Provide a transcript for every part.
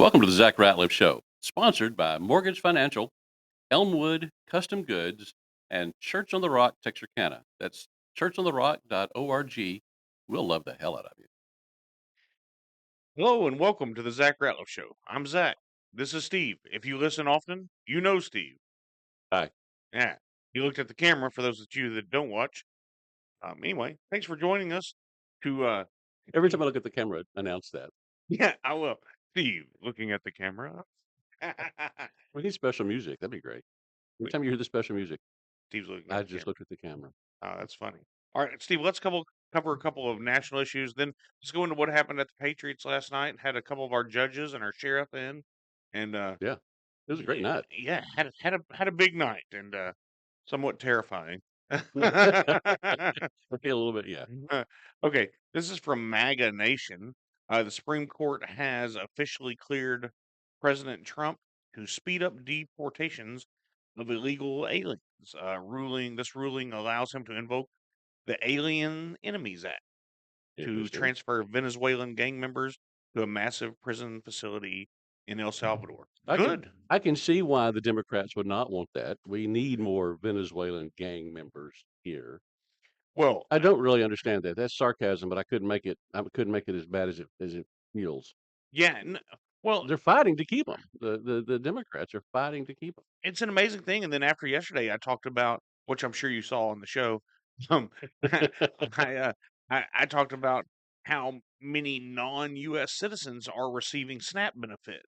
Welcome to the Zach Ratliff Show, sponsored by Mortgage Financial, Elmwood Custom Goods, and Church on the Rock, Texarkana. That's churchontherock.org. We'll love the hell out of you. Hello and welcome to the Zach Ratliff Show. I'm Zach. This is Steve. If you listen often, you know Steve. Hi. Yeah. He looked at the camera for those of you that don't watch. Anyway, thanks for joining us to Every time I look at the camera, announce that. yeah, I will. Steve looking at the camera. We need special music. That'd be great. Every time you hear the special music, Steve's looking at I the just camera. looked at the camera. Oh, that's funny. All right, Steve, let's cover a couple of national issues. Then let's go into what happened at the Patriots last night. Had a couple of our judges and our sheriff in, and Yeah, it was a great night. yeah, had a big night and somewhat terrifying. Okay, a little bit, yeah. Okay, this is from MAGA Nation. The Supreme Court has officially cleared President Trump to speed up deportations of illegal aliens. This ruling allows him to invoke the Alien Enemies Act to Interesting. transfer Venezuelan gang members to a massive prison facility in El Salvador. I can Good. I can see why the Democrats would not want that. We need more Venezuelan gang members here. Well, I don't really understand that. That's sarcasm, but I couldn't make it as bad as it feels. yeah. Well, They're fighting to keep them. The Democrats are fighting to keep them. it's an amazing thing. And then after yesterday, I talked about, which I'm sure you saw on the show. Um, I, uh, I talked about how many non-U.S. citizens are receiving SNAP benefits,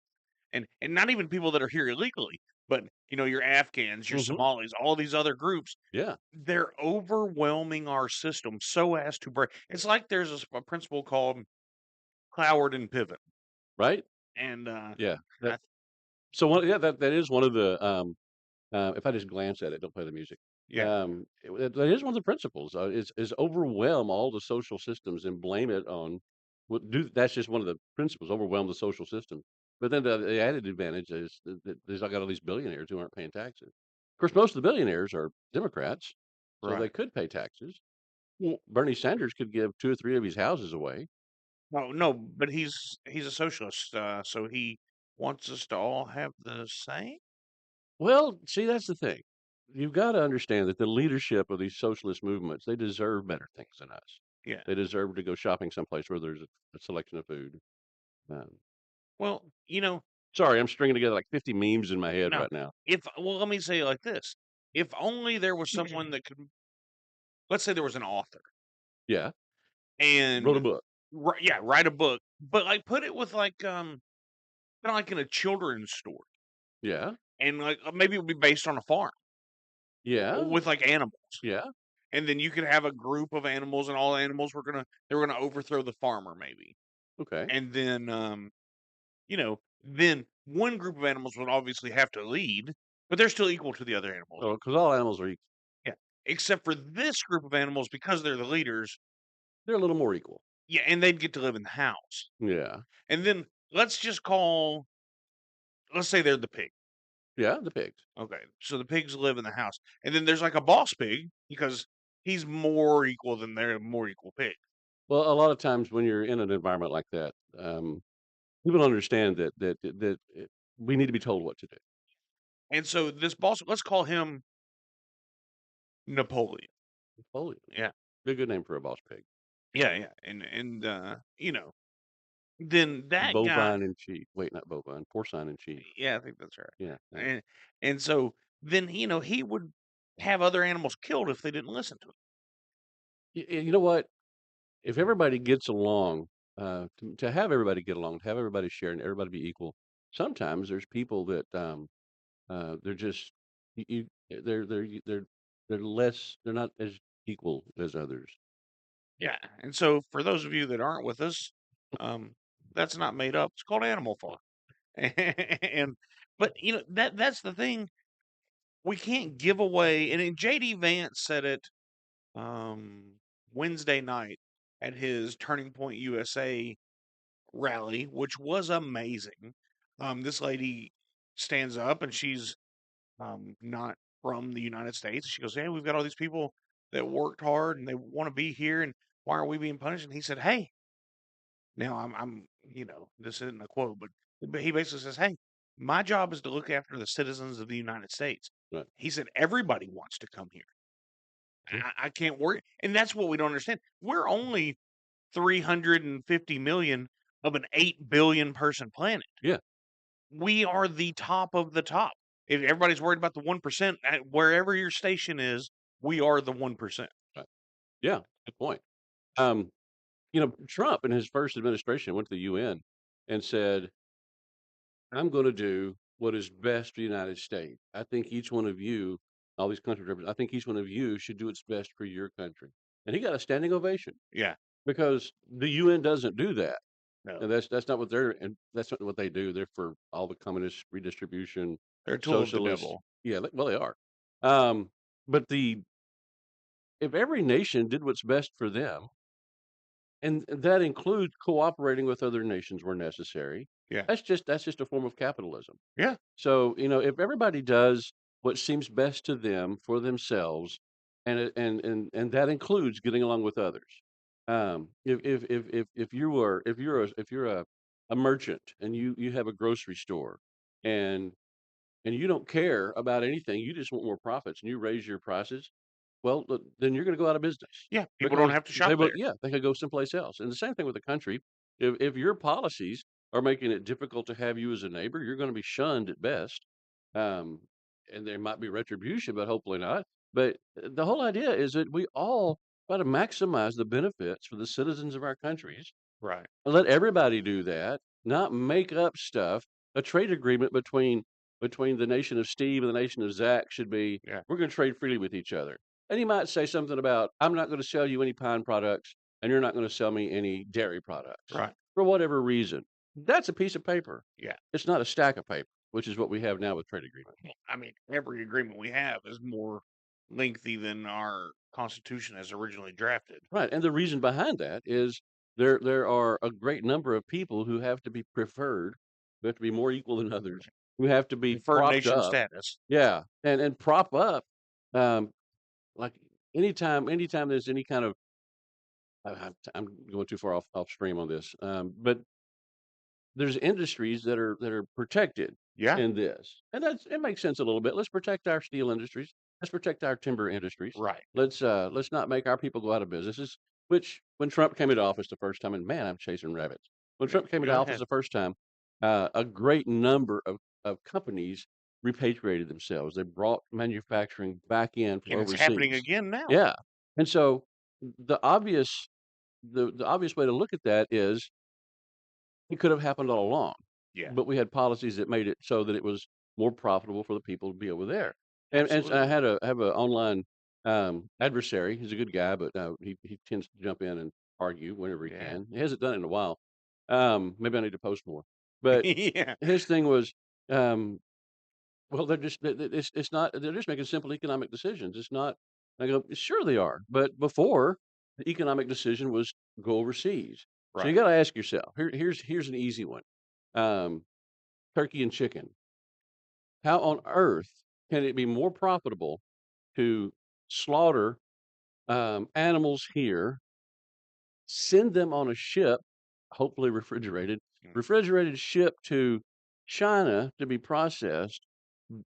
and not even people that are here illegally, but your Afghans, your Mhm. Somalis, all these other groups. Yeah, They're overwhelming our system so as to break. It's like there's a principle called Cloward and Pivot, right? and Yeah. I, That is one of the, if I just glance at it, don't play the music. yeah, That is one of the principles, is overwhelm all the social systems and blame it on that's just one of the principles, overwhelm the social system. But then the added advantage is that there's I got all these billionaires who aren't paying taxes. Of course, most of the billionaires are Democrats, so they right. could pay taxes. Well, Bernie Sanders could give 2 or 3 of his houses away. No, no, but he's a socialist, so he wants us to all have the same. Well, see, that's the thing. You've gotta understand that the leadership of these socialist movements, they deserve better things than us. Yeah. They deserve to go shopping someplace where there's a selection of food. Um, Well, sorry, I'm stringing together like 50 memes in my head no. right now. Let me say it like this: if only there was someone that could, let's say there was an author Yeah, wrote and a book. yeah, write a book, but like put it with like kind of like in a children's story, Yeah, and like maybe it would be based on a farm yeah, with like animals, yeah, and then you could have a group of animals, and all animals they were gonna overthrow the farmer maybe, okay. and then then one group of animals would obviously have to lead, but they're still equal to the other animals. Oh, because all animals are equal. Yeah. Except for this group of animals, because they're the leaders, They're a little more equal. yeah, and they'd get to live in the house. Yeah, And then let's say they're the pig. yeah, the pigs. Okay. So the pigs live in the house. And then there's like a boss pig because he's more equal than their more equal pig. Well, a lot of times when you're in an environment like that, people don't understand that we need to be told what to do. And so this boss, let's call him Napoleon. Napoleon. Yeah. Be a good name for a boss pig. Yeah, yeah. Then that guy. Bovine in chief. Wait, not bovine. Porcine in chief. Yeah, I think that's right. Yeah, yeah. And so then, he would have other animals killed if they didn't listen to him. You know what? If everybody gets along, to have everybody get along, to have everybody share, and everybody be equal. Sometimes there's people that they're just they're less. They're not as equal as others. Yeah. And so for those of you that aren't with us, um, that's not made up. It's called Animal Farm. And but that's the thing. We can't give away, and then JD Vance said it Wednesday night at his Turning Point USA rally, which was amazing. This lady stands up and she's not from the United States. She goes, "Hey, we've got all these people that worked hard and they want to be here, and why are we being punished?" And he said, "Hey, Now this isn't a quote, but he basically says, "Hey, my job is to look after the citizens of the United States." Right. He said, "Everybody wants to come here. Yeah. I can't worry." And that's what we don't understand. We're only 350 million of an 8 billion person planet. Yeah. We are the top of the top. If everybody's worried about the 1%, wherever your station is, we are the 1%. Right. Yeah. Good point. Um, Trump in his first administration went to the UN and said, "I'm going to do what is best for the United States. I think each one of you, all these countries, I think each one of you should do what's best for your country." And he got a standing ovation Yeah. because the UN doesn't do that. No. And that's not what that's not what they do. They're for all the communist redistribution, They're a tool of the socialists. devil. Yeah, well, they are. Um, but if every nation did what's best for them, and that includes cooperating with other nations where necessary, Yeah. that's just a form of capitalism. Yeah. So, if everybody does what seems best to them for themselves, and that includes getting along with others. If you're a merchant and you have a grocery store and you don't care about anything, you just want more profits and you raise your prices, well, then you're gonna go out of business Yeah. People don't because have to shop there. they could go someplace else. And the same thing with the country. If your policies are making it difficult to have you as a neighbor, you're gonna be shunned at best. Um, and there might be retribution, but hopefully not. But the whole idea is that we all try to maximize the benefits for the citizens of our countries Right. and let everybody do that, not make up stuff. A trade agreement between the nation of Steve and the nation of Zach should be, Yeah. we're going to trade freely with each other. And he might say something about, I'm not going to sell you any pine products, and you're not going to sell me any dairy products Right. for whatever reason. That's a piece of paper. Yeah. It's not a stack of paper, which is what we have now with trade agreements. Well, I mean, every agreement we have is more lengthy than our Constitution as originally drafted. Right. And the reason behind that is there are a great number of people who have to be preferred, who have to be more equal than others, who have to be Preferred propped nation up. status. Yeah. And prop up um like anytime there's any kind of I'm going too far off stream on this. But there's industries that are protected Yeah. in this, and it makes sense a little bit. Let's protect our steel industries. Let's protect our timber industries. Right. Let's not make our people go out of businesses. Which when Trump came into office the first time, and man, I'm chasing rabbits. When Yeah. Trump came into Go office ahead. the first time, a great number of companies repatriated themselves. They brought manufacturing back in from And it's happening overseas. again now. Yeah, and so the obvious the obvious way to look at that is it could have happened all along, Yeah. but we had policies that made it so that it was more profitable for the people to be over there. And I Absolutely. have a online, adversary. He's a good guy, but, he tends to jump in and argue whenever he Yeah. can. He hasn't done it in a while. Maybe I need to post more. But Yeah. his thing was, um, well, they're just it's not they're just making simple economic decisions. It's not I go, "Sure they are." But before, the economic decision was go overseas. So you Right. gotta ask yourself, here's an easy one. Um, Turkey and chicken. How on earth can it be more profitable to slaughter, animals here, send them on a ship, hopefully Mm. refrigerated ship to China to be processed,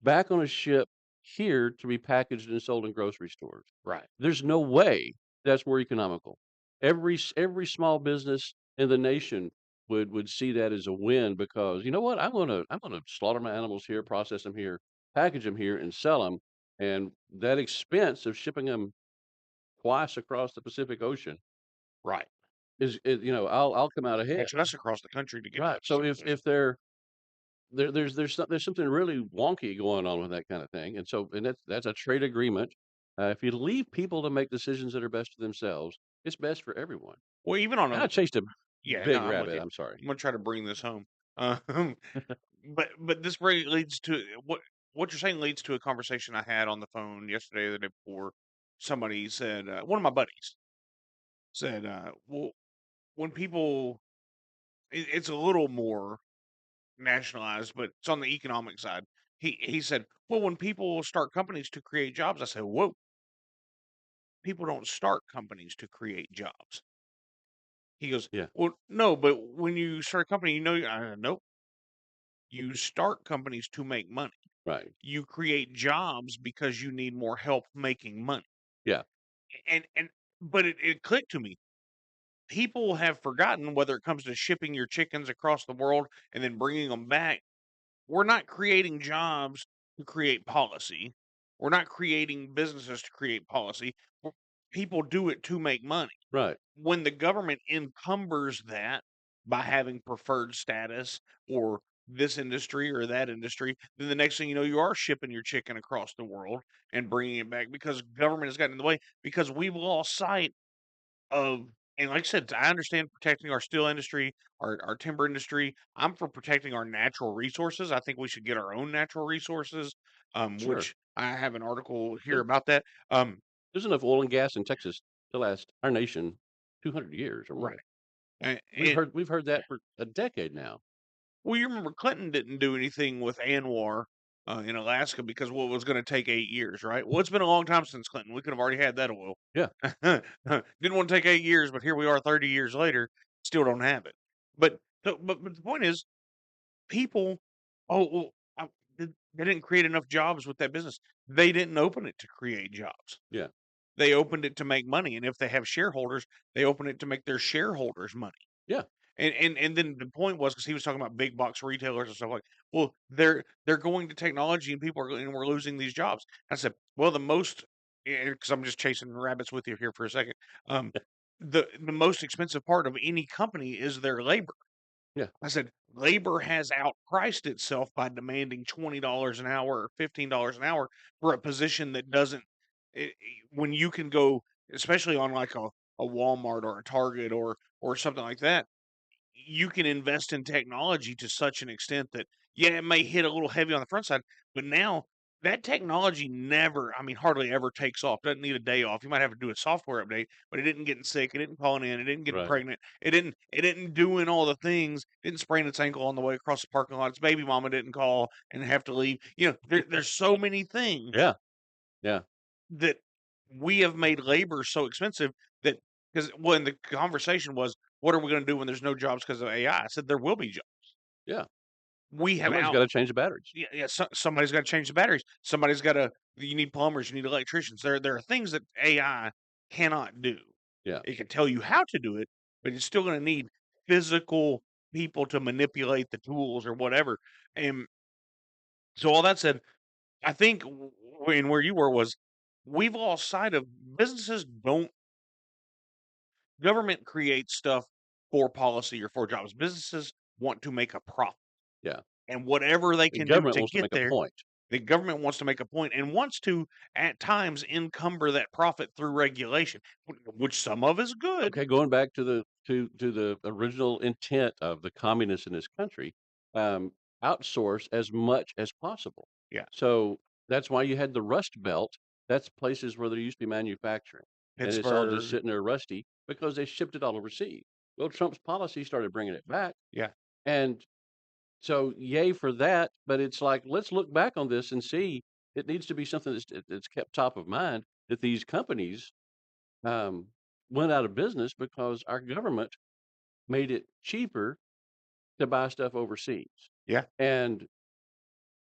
back on a ship here to be packaged and sold in grocery stores. Right. There's no way that's more economical. Every small business in the nation would see that as a win because you know what? I'm gonna slaughter my animals here, process them here, package them here, and sell them. And that expense of shipping them twice across the Pacific Ocean Right. I'll come out ahead. Takes us across the country to get to Right. the So Pacific if Ocean. there's something really wonky going on with that kind of thing, and that's a trade agreement. If you leave people to make decisions that are best for themselves, it's best for everyone. Well, even on And a I chased a yeah, no, big I'm with rabbit. you. I'm sorry. I'm gonna try to bring this home. Um, but this leads to what you're saying leads to a conversation I had on the phone yesterday or the day before. Somebody said one of my buddies said, "Well, when people, it's a little more nationalized, but it's on the economic side." He said, "Well, when people start companies to create jobs," I said, "Whoa, people don't start companies to create jobs. He goes, Yeah. "Well, no, but when you start a company, you know, nope. You start companies to make money. Right. You create jobs because you need more help making money." Yeah. And but it clicked to me. People have forgotten whether it comes to shipping your chickens across the world and then bringing them back. We're not creating jobs to create policy. We're not creating businesses to create policy. People do it to make money. Right. When the government encumbers that by having preferred status or this industry or that industry, then the next thing you know, you are shipping your chicken across the world and bringing it back because government has gotten in the way because we've lost sight of, and like I said, I understand protecting our steel industry, our timber industry. I'm for protecting our natural resources. I think we should get our own natural resources, Sure. which I have an article here There about that. there's enough oil and gas in Texas to last our nation 200 years or Right. more. We've And heard that for a decade now. well, you remember Clinton didn't do anything with Anwar in Alaska because what was going to take 8 years, right? Well, it's been a long time since Clinton. We could have already had that oil. Yeah. Didn't want to take 8 years, but here we are 30 years later, still don't have it. But but the point is, people, oh, well, they didn't create enough jobs with that business. They didn't open it to create jobs. Yeah. They opened it to make money, and if they have shareholders, they open it to make their shareholders money. Yeah. And then the point was because he was talking about big box retailers and stuff like, well, they're going to technology and people are and we're losing these jobs. I said, well, the most because I'm just chasing rabbits with you here for a second. Um, the most expensive part of any company is their labor. Yeah. I said, labor has outpriced itself by demanding $20 an hour or $15 an hour for a position that doesn't. When you can go, especially on like a Walmart or a Target or something like that, you can invest in technology to such an extent that yeah, it may hit a little heavy on the front side, but now that technology never, I mean, hardly ever takes off. Doesn't need a day off. You might have to do a software update, but it didn't getting sick. It didn't calling in. It didn't getting Right. pregnant. It didn't doing all the things. Didn't sprain its ankle on the way across the parking lot. Its baby mama didn't call and have to leave. There's so many things Yeah. Yeah. that we have made labor so expensive that because when the conversation was, what are we going to do when there's no jobs because of AI? I said there will be jobs. Yeah. We have Somebody's out. gotta change the batteries. Yeah, yeah. Somebody's got to change the batteries. Somebody's got to. You need plumbers. You need electricians. There are things that AI cannot do. Yeah. It can tell you how to do it, but it's still going to need physical people to manipulate the tools or whatever. And so all that said, I think in where you were was we've lost sight of businesses don't government creates stuff for policy or for jobs. Businesses want to make a profit, Yeah. and whatever they The can do government to wants to get make a there, point. the government wants to make a point and wants to, at times, encumber that profit through regulation, which some of is good. Okay, going back to the original intent of the communists in this country, um, outsource as much as possible. Yeah, So that's why you had the Rust Belt. That's places where there used to be manufacturing, and it's all just Pittsburgh. sitting there rusty because they shipped it all overseas. Well, Trump's policy started bringing it back, Yeah, and so yay for that. But it's like let's look back on this and see. It needs to be something that's kept top of mind that these companies um, went out of business because our government made it cheaper to buy stuff overseas. yeah, And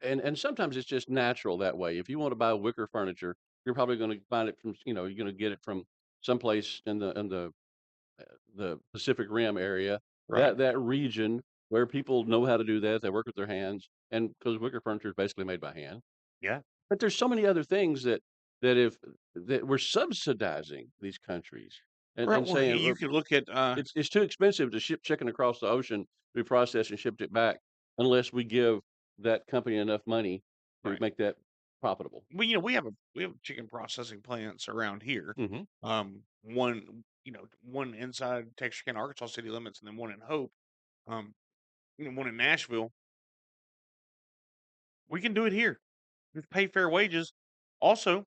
and sometimes it's just natural that way. If you want to buy wicker furniture, you're probably going to find it from you're going to get it from someplace in the Pacific Rim area, right. that region where people know how to do that. They work with their hands, and because wicker furniture is basically made by hand. Yeah, But there's so many other things that if that we're subsidizing these countries right. and Well, saying, you "Well, could look at it's too expensive to ship chicken across the ocean to be processed and shipped it back unless we give that company enough money to right. make that profitable." Well, we have chicken processing plants around here. Mhm. One inside Texarkana, Arkansas city limits, and then one in Hope. Um, one in Nashville. We can do it here. Just pay fair wages. Also,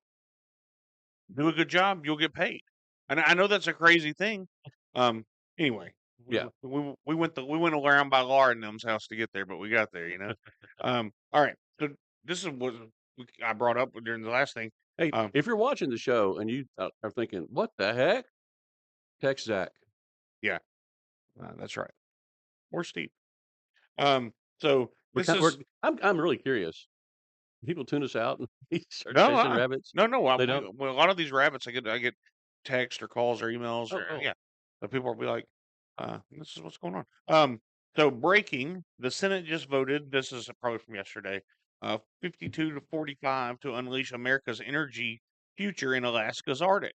do a good job, you'll get paid. And I know that's a crazy thing. Um, anyway, Yeah. we went around by Laura and them's house to get there, but we got there. All right. So this is what I brought up during the last thing. Hey, Um, if you're watching the show and you are thinking, "What the heck?" Text Zach. yeah. That's right. Or steep. Um, so We're this kind we're is I'm really curious. People tune us out and we start no, chasing rabbits. no, no. They don't? Well, a lot of these rabbits, I get text or calls or emails Oh, or oh, yeah. So people will be like, "This is what's going on." So breaking: the Senate just voted. This is probably from yesterday. 52 to 45 to unleash America's energy future in Alaska's Arctic.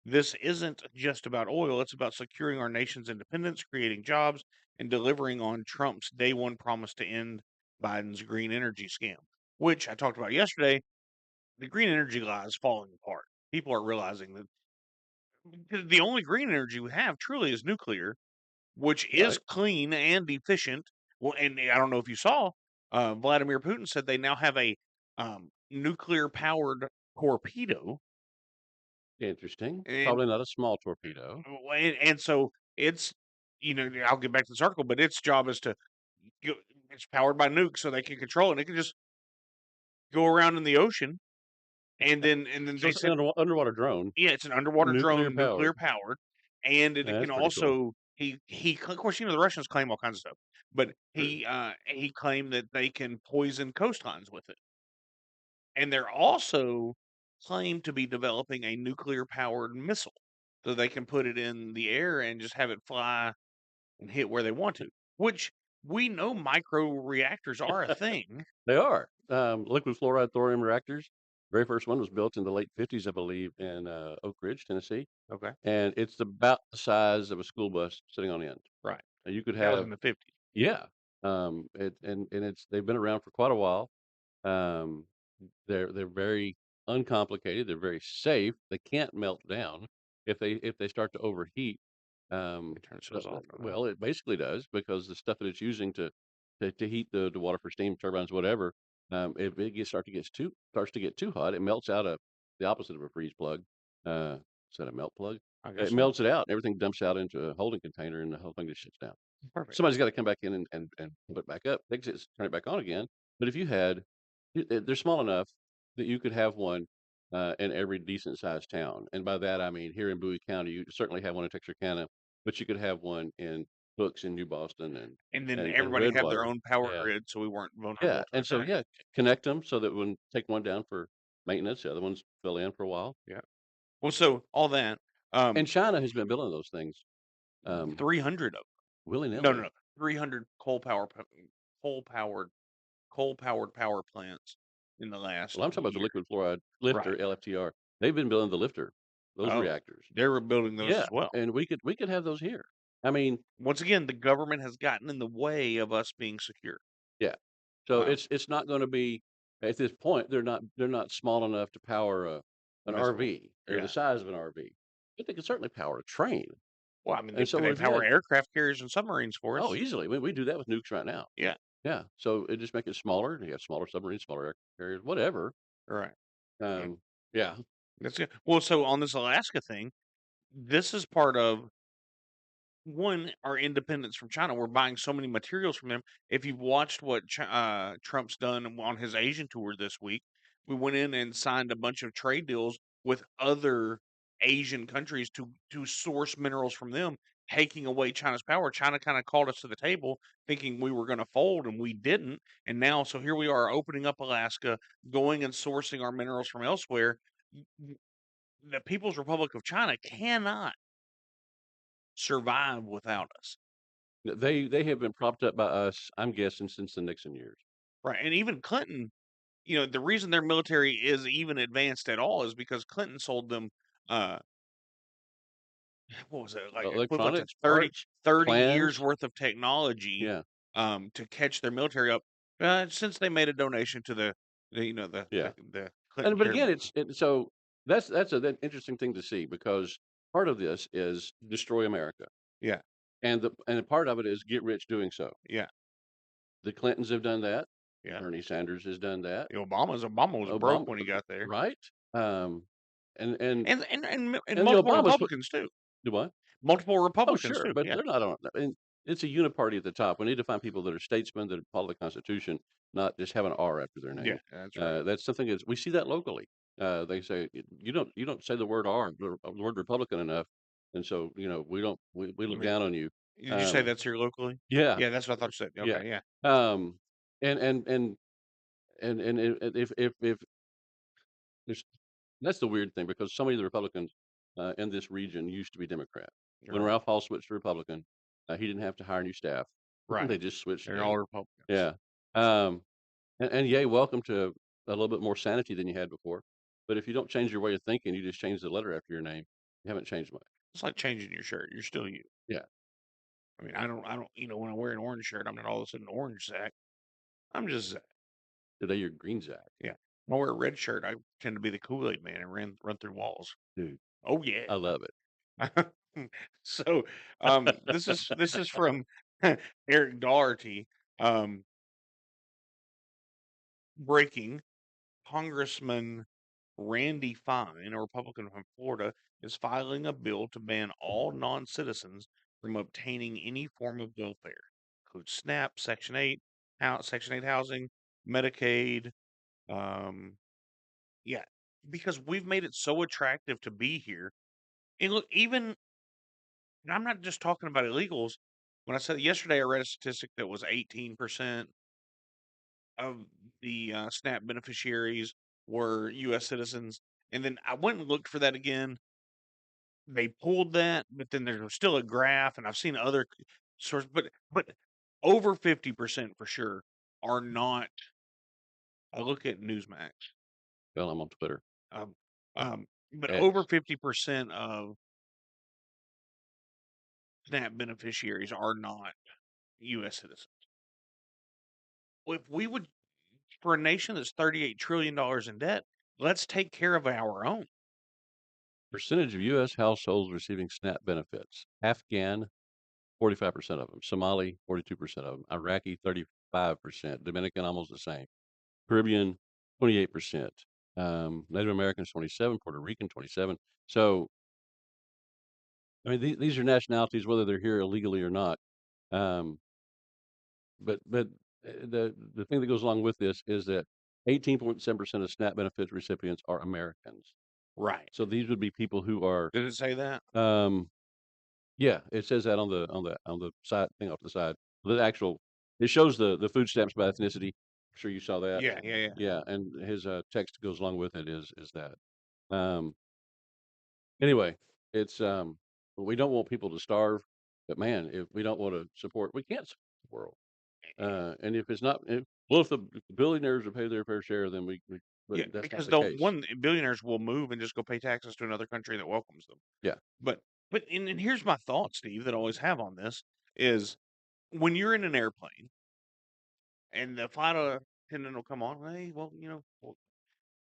This isn't just about oil; it's about securing our nation's independence, creating jobs, and delivering on Trump's day one promise to end Biden's green energy scam, which I talked about yesterday. The green energy lie is falling apart. People are realizing that the only green energy we have truly is nuclear, which is right. clean and efficient. Well, and I don't know if you saw, Vladimir Putin said they now have a nuclear powered torpedo, Interesting. and Probably not a small torpedo. and so it's I'll get back to this article, but its job is to it's powered by nukes, so they can control it. And it can just go around in the ocean, and then So they it's an said underwater drone, yeah, it's an underwater nuclear drone, powered. nuclear powered, and it That's can pretty cool. also of course, the Russians claim all kinds of stuff, but True. he claimed that they can poison coastlines with it. And they're also claimed to be developing a nuclear powered missile so they can put it in the air and just have it fly and hit where they want to, which we know micro reactors are a thing. They are. Liquid fluoride thorium reactors. Very first one was built in the late 50s, I believe, in Oak Ridge, Tennessee. Okay. And it's about the size of a school bus sitting on end. Right. You could That was have, in the 50s. yeah. They've been around for quite a while. Um, they're very uncomplicated. They're very safe. They can't melt down if they start to overheat. Let me turn themselves off for that. Well, it basically does because the stuff that it's using to heat the water for steam turbines, whatever. If it starts to get too hot, it melts out the opposite of a freeze plug. Is that a melt plug? I It guess so. melts it out. Everything dumps out into a holding container, and the whole thing just shuts down. Perfect. Somebody's got to come back in and put it back up, fix it, turn it back on again. But if you had, they're small enough that you could have one in every decent sized town. And by that, I mean here in Bowie County, you certainly have one in Texarkana, but you could have one in Hooks in New Boston And then and everybody have their Redwater. own power Yeah. grid, so we weren't Yeah. vulnerable to And so, attack. yeah, connect them so that when take one down for maintenance, the other ones fill in for a while. Yeah. Well, so all that, And um, China has been building those things 300 of willy no, no, nilly. no, 300 coal powered coal powered power plants in the last Well, I'm talking about the year. liquid fluoride lifter, Right. LFTR. They've been building the lifter, those Oh, reactors. they were building those Yeah, as well. and we could have those here. I mean, Once again, the government has gotten in the way of us being secure. yeah. So Um, it's not gonna be at this point, they're not small enough to power an Missile. RV. They're the Yeah. size of an RV, but they can certainly power a train. Well, I mean, And so they if you power had aircraft carriers and submarines for oh, us. easily, we do that with nukes right now. Yeah. Yeah, so it just make it smaller. You have smaller submarines, smaller aircraft carriers, whatever. Right. Yeah. Um, yeah, That's good. Well, so on this Alaska thing, this is part of one, our independence from China. We're buying so many materials from them. If you've watched what Trump's done on his Asian tour this week, we went in and signed a bunch of trade deals with other Asian countries to source minerals from them, taking away China's power. China kind of called us to the table, thinking we were going to fold, and we didn't. And now, so here we are, opening up Alaska, going and sourcing our minerals from elsewhere. The People's Republic of China cannot survive without us. they have been propped up by us, I'm guessing, since the Nixon years. Right, and even Clinton, the reason their military is even advanced at all is because Clinton sold them, uh, what was it, like equivalent to Electronics, 30 parts, 30 years plans. worth of technology, Yeah, to catch their military up, since they made a donation to yeah. the Clinton And but again, charitable. so that interesting thing to see because part of this is destroy America, Yeah, and part of it is get rich doing so. yeah, The Clintons have done that. yeah. Bernie Sanders has done that. Obama was broke Obama, when he got there, right? Um, and and and and the multiple Obamas put Republicans too. do what? Multiple Oh, Republicans sure, too. but Yeah, they're not on. I mean, it's a uniparty at the top. We need to find people that are statesmen that follow the Constitution, not just have an R after their yeah, name. that's right. That's something that we see that locally. They say you don't say the word R, the word Republican enough, and so we don't we look Yeah. down on you. Did you say Um, that's here locally? yeah, Yeah, that's what I thought you said. yeah. Okay, yeah. Um, and and and if there's that's the weird thing because so many of the Republicans in this region used to be Democrat. When Right. Ralph Hall switched to Republican, he didn't have to hire new staff. Right. They just switched They're in. all Republicans. Yeah. Um, and yay, welcome to a little bit more sanity than you had before. But if you don't change your way of thinking, you just change the letter after your name. You haven't changed much. It's like changing your shirt. You're still you. Yeah. I mean, I don't, when I wear an orange shirt, I'm not all of a sudden orange Zach. I'm just Zach. Today you're Green Zach, Yeah. When I wear a red shirt, I tend to be the Kool-Aid man and run through walls. dude. Oh yeah. I love it. So, this is from Eric Doherty. Um, breaking Congressman Randy Fine, a Republican from Florida, is filing a bill to ban all non-citizens from obtaining any form of welfare, includes SNAP, Section 8 housing, Medicaid. Um, yeah, because we've made it so attractive to be here. And look, even and I'm not just talking about illegals. When I said yesterday, I read a statistic that was 18% of the SNAP beneficiaries were U.S. citizens. And then I went and looked for that again. They pulled that, but then there's still a graph, and I've seen other sources, but over 50% for sure are not. I look at Newsmax, Well, I'm on Twitter. um, but over X. 50% of SNAP beneficiaries are not U.S. citizens. Well, if we would, for a nation that's $38 trillion in debt, let's take care of our own. Percentage of U.S. households receiving SNAP benefits. Afghan, 45% of them. Somali, 42% of them. Iraqi, 35%. Dominican, almost the same. Caribbean, 28%. Native Americans, 27. Puerto Rican, 27. So, I mean, these are nationalities, whether they're here illegally or not. Um, but the thing that goes along with this is that 18.7% of SNAP benefits recipients are Americans. Right. So these would be people who are, Did it say that? um, yeah, it says that on the side thing off the side. The actual it shows the food stamps by ethnicity. I'm sure you saw that. Yeah, yeah, yeah. Yeah, and his text goes along with it is that. Um, anyway, it's we don't want people to starve, but man, if we don't want to support, we can't support the world. And if it's not, if the billionaires will pay their fair share, then but Yeah, that's not because the they'll case. one billionaires will move and just go pay taxes to another country that welcomes them. Yeah. But here's my thought, Steve, that I always have on this is when you're in an airplane and the flight attendant will come on, hey, well,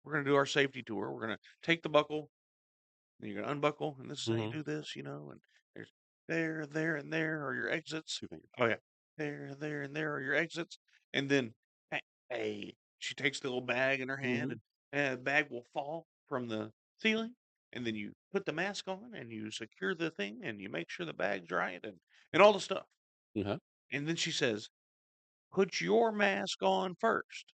we're gonna do our safety tour. We're gonna take the buckle, and you're gonna unbuckle, and this is how you Mm-hmm. do this, and there's there, and there are your exits. Two fingers. Oh yeah, there, and there are your exits. And then, hey, she takes the little bag in her hand, Mm-hmm. and the bag will fall from the ceiling. And then you put the mask on, and you secure the thing, and you make sure the bag's right, and all the stuff. Uh-huh. And then she says, "Put your mask on first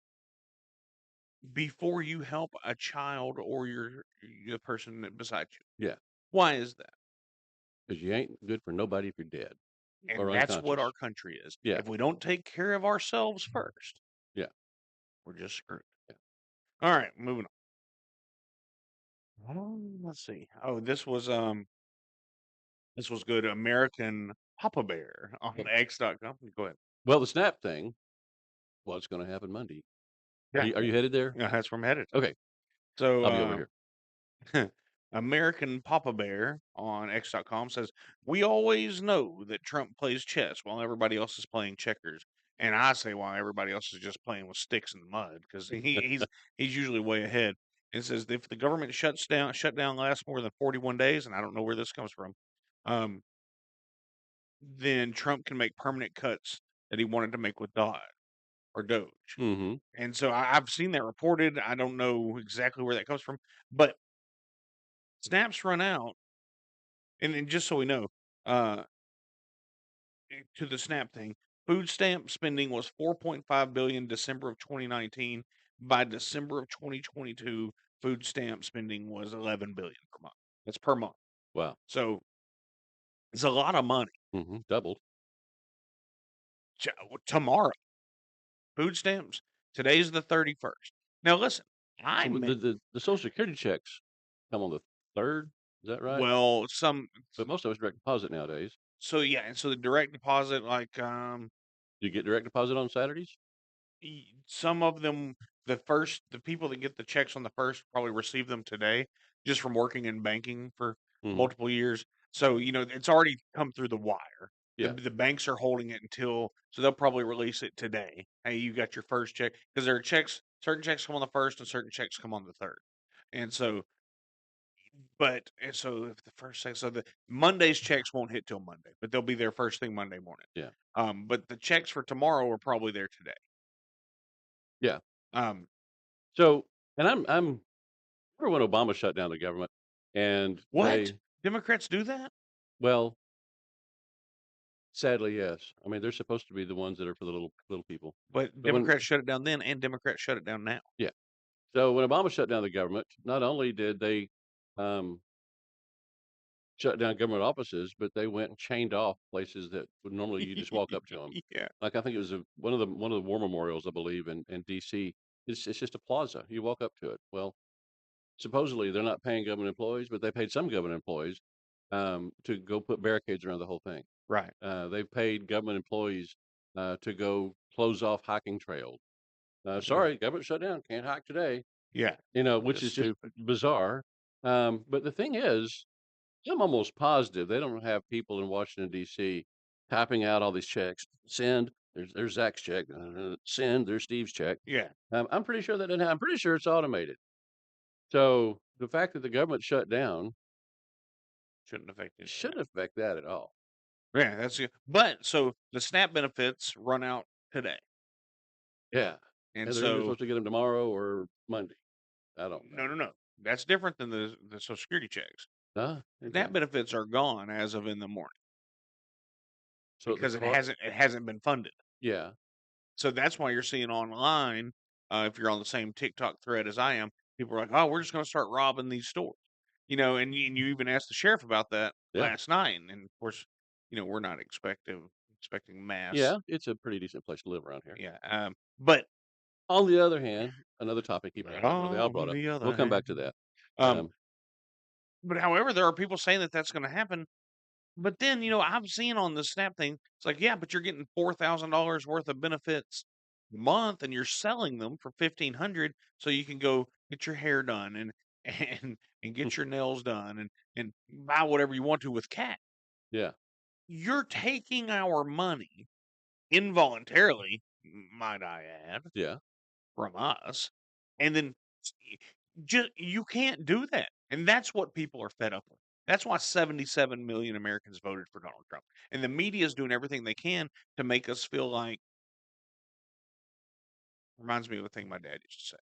before you help a child or the person beside you." Yeah, Why is that? because you ain't good for nobody if you're dead or And that's what our unconscious. country is. Yeah. If we don't take care of ourselves first, Yeah. we're just screwed. Yeah. All right, moving on. Let's see. Oh, this was good. American Papa Bear on X.com. Go ahead. Well, the SNAP thing, what's going to happen Monday? Yeah, Are you headed there? yeah, that's where I'm headed. Okay, So, I'll be over here. American Papa Bear on X.com says, "We always know that Trump plays chess while everybody else is playing checkers." And I say while everybody else is just playing with sticks in the mud because he's usually way ahead. It says if the government shutdown lasts more than 41 days, and I don't know where this comes from, um, then Trump can make permanent cuts that he wanted to make with Doge. Mhm. And so I've seen that reported. I don't know exactly where that comes from, but snaps run out. And just so we know, uh, to the SNAP thing, food stamp spending was 4.5 billion December of 2019. By December of 2022, food stamp spending was 11 billion per month. That's per month. Wow. So it's a lot of money. Doubled. Tomorrow, food stamps. Today's the 31st. Now listen, So I'm the Social Security checks come on the 3rd, is that right? well, some But most of us direct deposit nowadays. so yeah, and so the direct deposit, like Do you get direct deposit on Saturdays? some of them, the people that get the checks on the first probably receive them today, just from working in banking for Mhm. multiple years. So it's already come through the wire. The Yeah, the banks are holding it until, so they'll probably release it today. Hey, you got your first check, because there are checks. Certain checks come on the first, and certain checks come on the third. And so, and so if the first check, so the Monday's checks won't hit till Monday, but they'll be there first thing Monday morning. yeah, But the checks for tomorrow are probably there today. yeah. Um, So, and I'm remember when Obama shut down the government and what? Democrats do that? well, sadly, yes. I mean, they're supposed to be the ones that are for the little people. But But when Democrats shut it down then, and Democrats shut it down now. yeah. So when Obama shut down the government, not only did they, um, shut down government offices, but they went and chained off places that would normally you just walk up to them. Yeah, Like, I think it was one of the war memorials, I believe, in DC. It's just a plaza. You walk up to it. Well, supposedly, they're not paying government employees, but they paid some government employees, to go put barricades around the whole thing. right. They've paid government employees, to go close off hiking trails. Yeah, "Sorry, government shut down, can't hike today," yeah, which just is just stupid. bizarre. But the thing is, I'm almost positive they don't have people in Washington, D.C. typing out all these checks. Send, there's Zach's check. Send, there's Steve's check. Yeah, I'm pretty sure that didn't happen. I'm pretty sure it's automated. So the fact that the government shut down shouldn't affect any of that. shouldn't affect that at all. Yeah, that's it. But so the SNAP benefits run out today, Yeah. and And they're either so supposed to get them tomorrow or Monday. I don't know. no, no, no. That's different than the Social Security checks. Okay. SNAP benefits are gone as of in the morning So the because it car, hasn't been funded. yeah, So that's why you're seeing online, if you're on the same TikTok thread as I am, people are like, "Oh, we're just going to start robbing these stores," and you even asked the sheriff about that yeah, last night, and of course, we're not expecting mass, yeah. It's a pretty decent place to live around here. yeah. But On the other hand, another topic he brought up, well, they all on brought up. the We'll other come back hand, to that. um, Um, but however, there are people saying that that's going to happen. But then, I'm seeing on the Snap thing, it's like, yeah, but you're getting $4,000 worth of benefits a month, and you're selling them for 1,500, so you can go get your hair done and and get your nails done and buy whatever you want to with cat. yeah, You're taking our money involuntarily, might I add, yeah, from us, and then just you can't do that, and that's what people are fed up with. That's why 77 million Americans voted for Donald Trump, and the media is doing everything they can to make us feel like. Reminds me of a thing my dad used to say: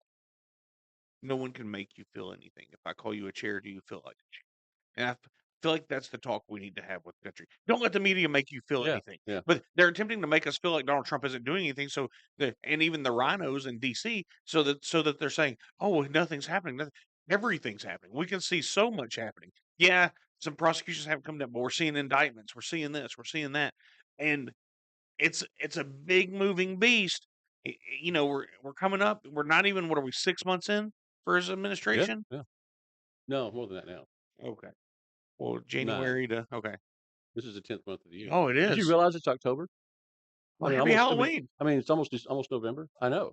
"No one can make you feel anything. If I call you a chair, do you feel like a chair?" And feel like that's the talk we need to have with the country. Don't let the media make you feel yeah, anything. yeah, But they're attempting to make us feel like Donald Trump isn't doing anything. So and even the rhinos in DC, so that they're saying, "Oh, well, nothing's happening. Everything's happening. We can see so much happening." Yeah, some prosecutions haven't come down, but we're seeing indictments. We're seeing this. We're seeing that, and it's a big moving beast. We're coming up. We're not even, what are we, 6 months in for his yeah, administration? yeah. No, more than that now. Okay. Well, 9. January to okay. This is the 10th month of the year. Oh, it Did you is. realize it's October? Well, happy Halloween. It's almost November. I know.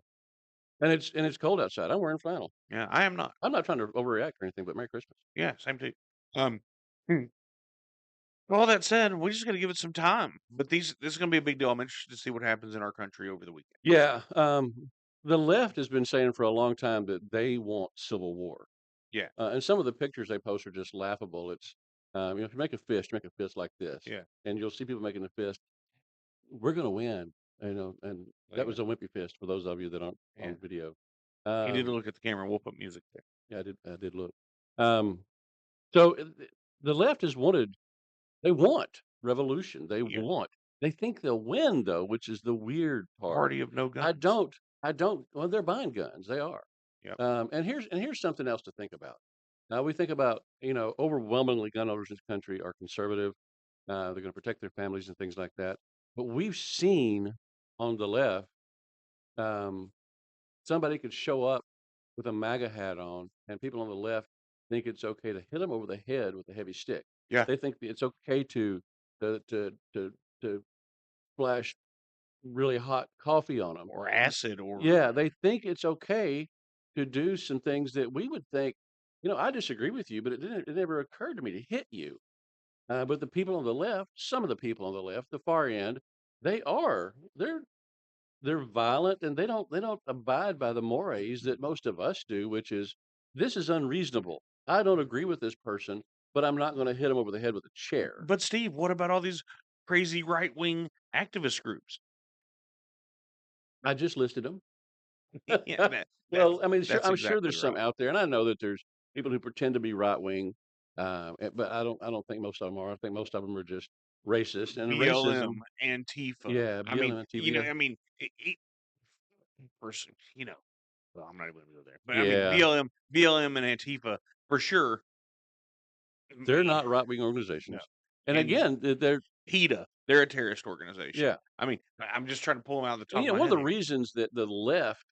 And it's cold outside. I'm wearing flannel. Yeah, I am not. I'm not trying to overreact or anything, but Merry Christmas. Yeah, same to you. Um, hmm. All that said, we just got to give it some time. But this is going to be a big deal. I'm interested to see what happens in our country over the weekend. Yeah, the left has been saying for a long time that they want civil war, Yeah, and some of the pictures they post are just laughable. It's, if you make a fist, make a fist like this, yeah. and you'll see people making the fist. We're gonna win, and There that you was go. a wimpy fist for those of you that aren't Yeah. on video. You need to Um, look at the camera. We'll put music there. yeah, I did look. Um, so the left has wanted they want revolution. Yeah. They think they'll win though, which is the weird part. Party of no I guns. don't I don't well, they're buying guns, they are. Yep. And here's something else to think about. Now we think about, overwhelmingly gun owners in this country are conservative. They're going to protect their families and things like that. But we've seen on the left, um, somebody could show up with a MAGA hat on, and people on the left think it's okay to hit them over the head with a heavy stick. Yeah. They think that it's okay to to to to splash really hot coffee on them. Or acid or Yeah, they think it's okay to do some things that we would think, I disagree with you, but it never occurred to me to hit you. But the people on the left, some of the people on the left, the far end, they're violent, and they don't abide by the mores that most of us do, which is, this is unreasonable. I don't agree with this person, but I'm not going to hit him over the head with a chair. but Steve, what about all these crazy right-wing activist groups? I just listed them. Yeah, Well, I mean, sure, that's I'm sure exactly there's some right. out there, and I know that there's people who pretend to be right wing, but I don't think most of them are. I think most of them are just racist, and racism. BLM, Antifa. Yeah, I mean, BLM and TV. Yeah, well, I'm not even gonna go there. But I mean, yeah, BLM and Antifa for sure. they're mm, not right wing No, organizations, and and again, they're PETA, they're a terrorist organization. yeah. I mean, I'm just trying to pull them out of the And, top of my one of head the here. reasons that the left,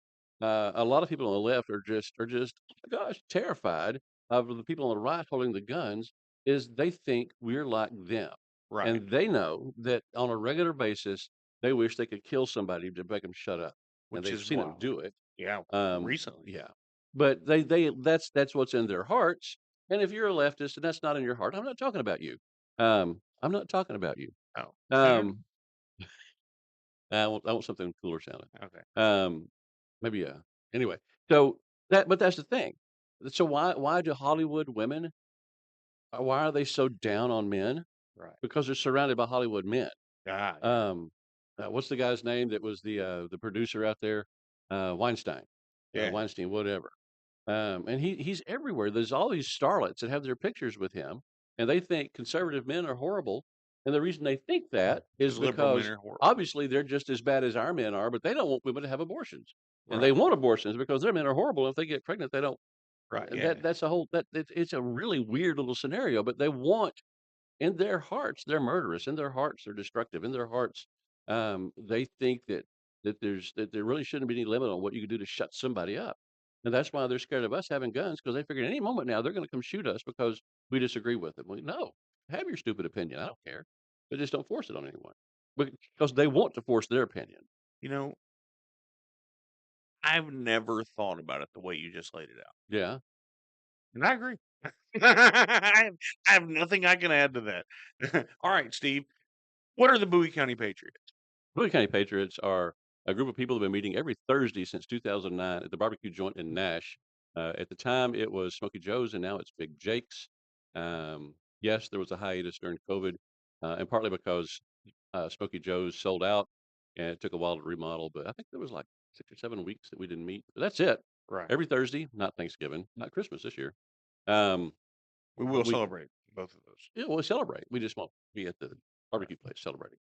a lot of people on the left are just, oh my gosh, terrified of the people on the right holding the guns, is they think we're like them, Right, and they know that on a regular basis they wish they could kill somebody to make them shut up, and which they've is seen them wild. do it. Yeah, Um, recently. yeah, but that's what's in their hearts. And if you're a leftist and that's not in your heart, I'm not talking about you. I'm not talking about you. Oh, clearly. Um, I want something cooler sounding. Okay. Um, maybe, anyway, so that's the thing. So why do Hollywood women, why are they so down on men? Right. Because they're surrounded by Hollywood men. Ah, yeah. Um, what's the guy's name that was the producer out there? Weinstein, Yeah. Weinstein, whatever. And he's everywhere. There's all these starlets that have their pictures with him, and they think conservative men are horrible. And the reason they think that is Because liberal men because are horrible. obviously they're just as bad as our men are, but they don't want women to have abortions, and they Right. want abortions because their men are horrible. If they get pregnant, they don't. Right. Yeah. That's a whole that it's a really weird little scenario. But they want, in their hearts, they're murderous. In their hearts, they're destructive. In their hearts, they think that there really shouldn't be any limit on what you can do to shut somebody up, and that's why they're scared of us having guns, because they figure at any moment now they're going to come shoot us because we disagree with them. Well, no, have your stupid opinion. I don't care, but just don't force it on anyone, because they want to force their opinion. You know, I've never thought about it the way you just laid it out. Yeah, And I agree. I have nothing I can add to that. All right, Steve. What are the Bowie County Patriots? Bowie County Patriots are a group of people that have been meeting every Thursday since 2009 at the barbecue joint in Nash. At the time, it was Smoky Joe's, and now it's Big Jake's. Yes, there was a hiatus during COVID, and partly because Smoky Joe's sold out, and it took a while to remodel. But I think there was like 6 or 7 weeks that we didn't meet. But that's it. Right. Every Thursday, not Thanksgiving, not Christmas this year. Um, We will but we celebrate both of those. Yeah, we'll celebrate. We just won't be at the Right. barbecue place celebrating.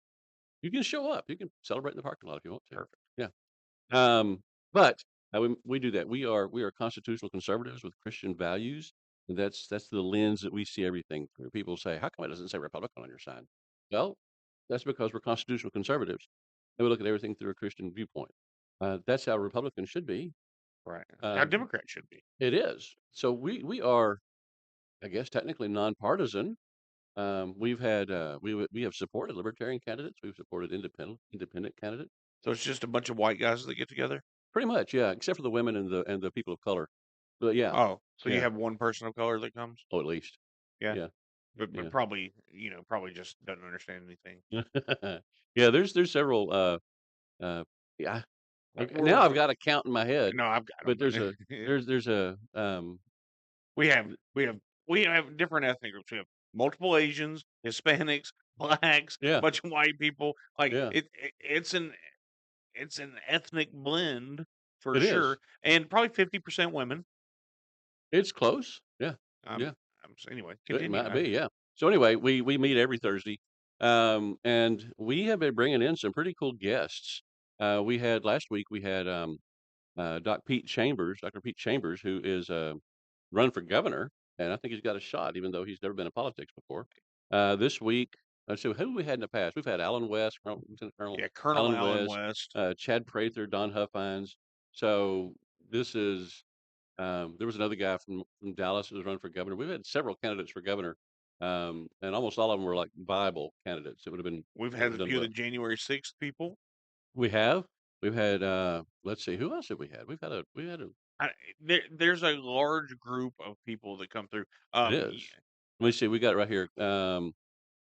You can show up. You can celebrate in the parking lot if you want to. Perfect. Yeah. But we do that. We are constitutional conservatives with Christian values, and that's the lens that we see everything through. People say, "How come it doesn't say Republican on your sign?" Well, that's because we're constitutional conservatives, and we look at everything through a Christian viewpoint. That's how Republicans should be. Right. How Uh, Democrats should be. it is. So we are, I guess, technically nonpartisan. We have supported libertarian candidates. We've supported independent candidates. So it's just a bunch of white guys that get together? Pretty much, yeah, except for the women and the people of color. But yeah, Oh, so you yeah. have one person of color that comes? Oh, at least, Yeah. yeah, But yeah, probably, probably just doesn't understand anything. yeah. There's several. Uh, yeah. Like Okay. we're, Now I've we're got to count in my head, no, I've got but them, but there's a we have we have we have different ethnic groups. We have multiple Asians, Hispanics, blacks, yeah, bunch of white people. Like yeah. it's an ethnic blend for It sure, is. and probably 50% women. It's close. Yeah, Um, yeah. anyway, It continue. might be. Yeah. So anyway, we meet every Thursday, and we have been bringing in some pretty cool guests. We had last week. We had Dr. Pete Chambers, who is run for governor, and I think he's got a shot, even though he's never been in politics before. This week, So who we had in the past? We've had Alan West, Lieutenant Colonel Yeah, Colonel Alan Allen West, West. Chad Prather, Don Huffines. So this is there was another guy from Dallas who was running for governor. We've had several candidates for governor, and almost all of them were like viable candidates. It would have been We've that would had have a done few of the well. January 6th people. We have we've had let's see who else have we had? We had a There's a large group of people that come through. it is. Let me see. We got it right here.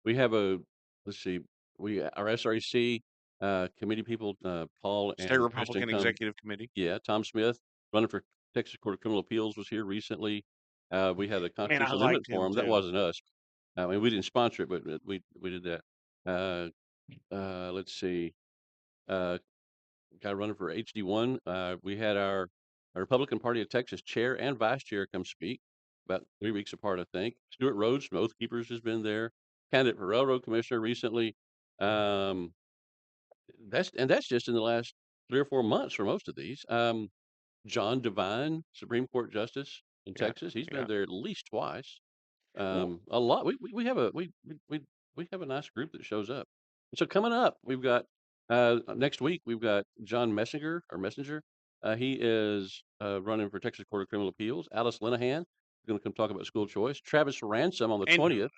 We have a let's see. We our SREC committee people, Paul State and Kristen Republican come. Executive Committee. Yeah, Tom Smith running for Texas Court of Criminal Appeals was here recently. We had a Man, I constitutional amendment liked him forum. That too. wasn't us. I mean, we didn't sponsor it, but we did that. Uh, let's see. Uh, Guy running for HD1. We had our Republican Party of Texas chair and vice chair come speak about 3 weeks apart, I think. Stuart Rhodes from Oath Keepers has been there. Candidate for railroad commissioner recently. Um, that's just in the last 3 or 4 months for most of these. John Devine, Supreme Court Justice in Yeah, Texas. He's been yeah. there at least twice. Well, A lot. We have a we have a nice group that shows up. So coming up, we've got next week we've got John Messenger or Messenger. He is running for Texas Court of Criminal Appeals. Alice Linehan is going to come talk about school choice. Travis Ransom on the and 20th.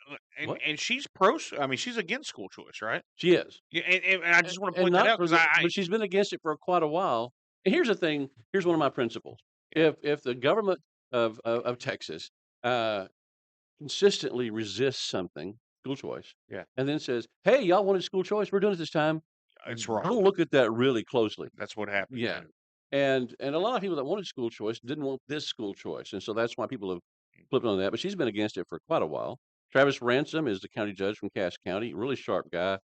What and she's pro. I mean, she's against school choice, right? she is, Yeah, and I just want to and point that not out for because the, but she's been against it for quite a while. And here's the thing. Here's one of my principles. yeah, If the government of Texas uh, consistently resists something, school choice, yeah, and then says, "Hey, y'all wanted school choice. We're doing it this time." it's wrong. I'll look at that really closely. That's what happened. Yeah, Yeah. and a lot of people that wanted school choice didn't want this school choice, and so that's why people have flipped on that. But she's been against it for quite a while. Travis Ransom is the county judge from Cass County. Really sharp guy.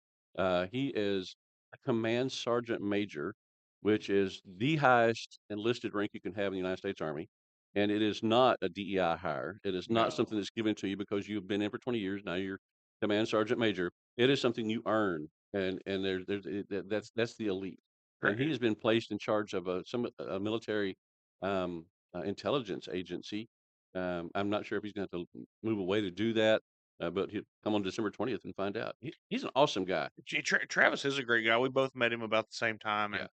He is a command sergeant major, which is the highest enlisted rank you can have in the United States Army. And it is not a DEI hire. It is not No. something that's given to you because you've been in for 20 years. Now you're command sergeant major. It is something you earn, and that's the elite. And he Great. has been placed in charge of a military intelligence agency. I'm not sure if he's going to have to move away to do that, but he'll come on December 20th and find out. He's an awesome guy. Travis is a great guy. We both met him about the same time, Yeah,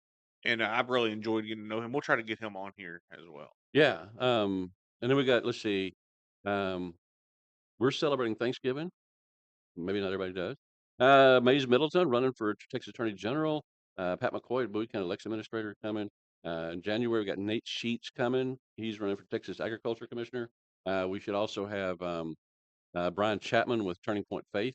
and I've really enjoyed getting to know him. We'll try to get him on here as well. yeah. And then we got let's see, um, we're celebrating Thanksgiving. Maybe not everybody does. Mays Middleton running for Texas Attorney General. Pat McCoy, Bowie County Election Administrator, coming. In January, we got Nate Sheets coming. He's running for Texas Agriculture Commissioner. We should also have Brian Chapman with Turning Point Faith.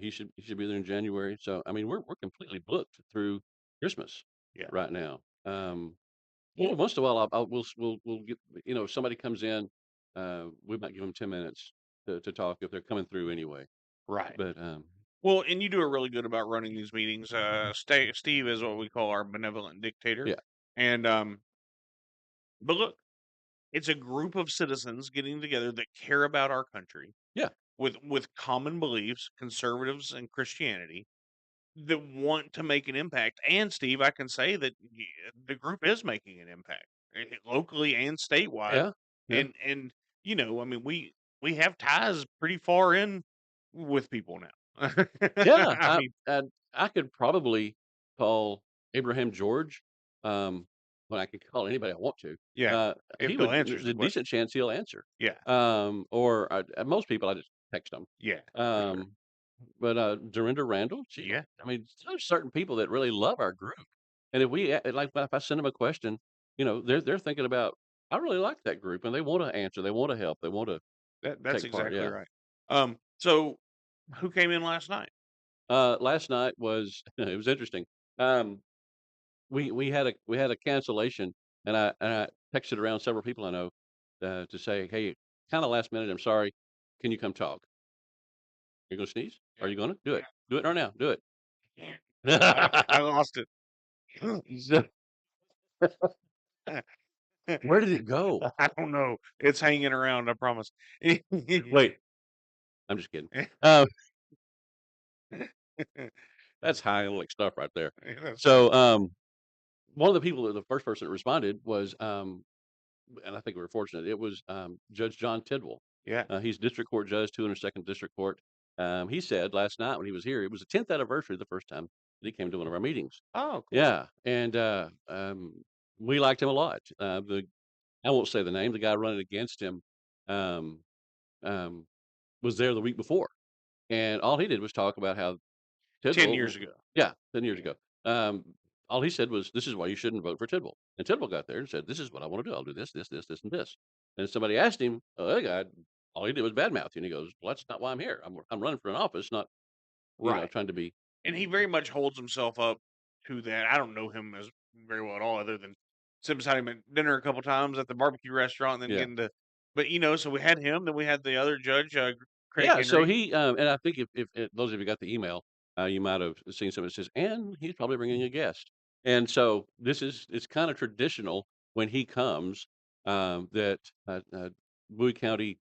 He should be there in January. So I mean, we're completely booked through Christmas Yeah. right now. Every Well, once in a while, we'll get if somebody comes in, we might give them 10 minutes to talk if they're coming through anyway. right. But Well, and you do a really good about running these meetings. Steve is what we call our benevolent dictator, yeah, and but look, it's a group of citizens getting together that care about our country yeah, with common beliefs, conservatives and Christianity, that want to make an impact. And Steve, I can say that the group is making an impact locally and statewide. yeah, yeah, And I mean, we have ties pretty far in with people now. yeah. I mean, I could probably call Abraham George, when I could call anybody I want to. yeah, if He he'll would. answers There's the a question. decent chance he'll answer. Yeah, Or most people I just text them. yeah, for sure. Um, but Dorinda Randall, Yeah, I mean, there's certain people that really love our group, and if I send them a question, they're thinking about. I really like that group, and they want to answer. They want to help. They want to that's take part. exactly Yeah. right. So who came in last night? Last night was it was interesting. Um, we had a cancellation, and I texted around several people I know to say, hey, kind of last minute. I'm sorry. Can you come talk? You're gonna sneeze? Are Yeah, you gonna do it? Do it right now. Do it. yeah. I lost it. So, where did it go? I don't know. It's hanging around, I promise. Wait, I'm just kidding. Uh, that's high like stuff right there. That's funny. So, one of the people, the first person that responded was, and I think we were fortunate. It was Judge John Tidwell. Yeah. He's district court judge, 202nd District Court. He said last night when he was here, it was the 10th anniversary of the first time that he came to one of our meetings. Oh, cool. Yeah, and, we liked him a lot. The I won't say the name, the guy running against him, um, um, was there the week before, and all he did was talk about how 10 Tidwell years ago. yeah, 10 years Yeah. ago. Um, all he said was, "This is why you shouldn't vote for Tidwell." And Tidwell got there and said, "This is what I wanna do. I'll do this, this, this, this, and this." And somebody asked him, that guy, all he did was badmouth you, and he goes, "Well, that's not why I'm here. I'm running for an office, not, Right. trying to be." And he very much holds himself up to that. I don't know him as very well at all, other than sitting beside him at dinner a couple times at the barbecue restaurant, and then Yeah. getting to. But so we had him, then we had the other judge, Craig Yeah, so Henry. he, and I think if those of you got the email, you might have seen something that says, "And he's probably bringing a guest." And so it's kinda traditional when he comes, that, Bowie County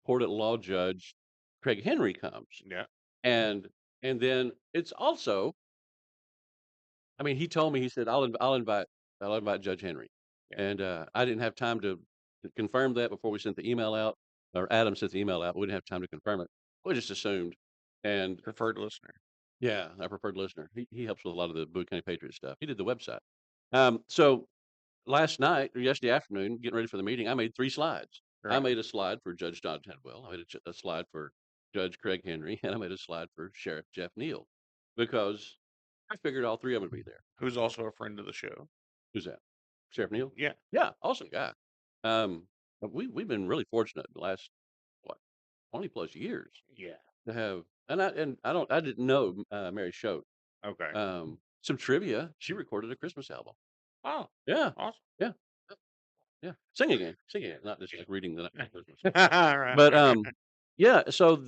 Court at Law Judge Craig Henry comes. Yeah, And then it's also I mean, he told me, he said, I'll invite Judge Henry." yeah, And, I didn't have time to confirm that before we sent the email out, or Adam sent the email out. We didn't have time to confirm it. We just assumed. And preferred listener. yeah, our preferred listener. He helps with a lot of the Bowie County Patriot stuff. He did the website. So last night or yesterday afternoon, getting ready for the meeting, I made 3 slides. I Right. made a slide for Judge Don Tidwell, I made a slide for Judge Craig Henry, and I made a slide for Sheriff Jeff Neal, because I figured all 3 of 'em would be there. Who's also a friend of the show. Who's that? Sheriff Neal? Yeah, Yeah, awesome guy. But we've been really fortunate the last, what, 20 plus years yeah. to have, and I didn't know, Mary Choate. Okay. Some trivia, she recorded a Christmas album. Oh, Yeah, awesome. yeah, yeah. Sing again, not just like reading the Night Before Christmas. Right, But, right. yeah, so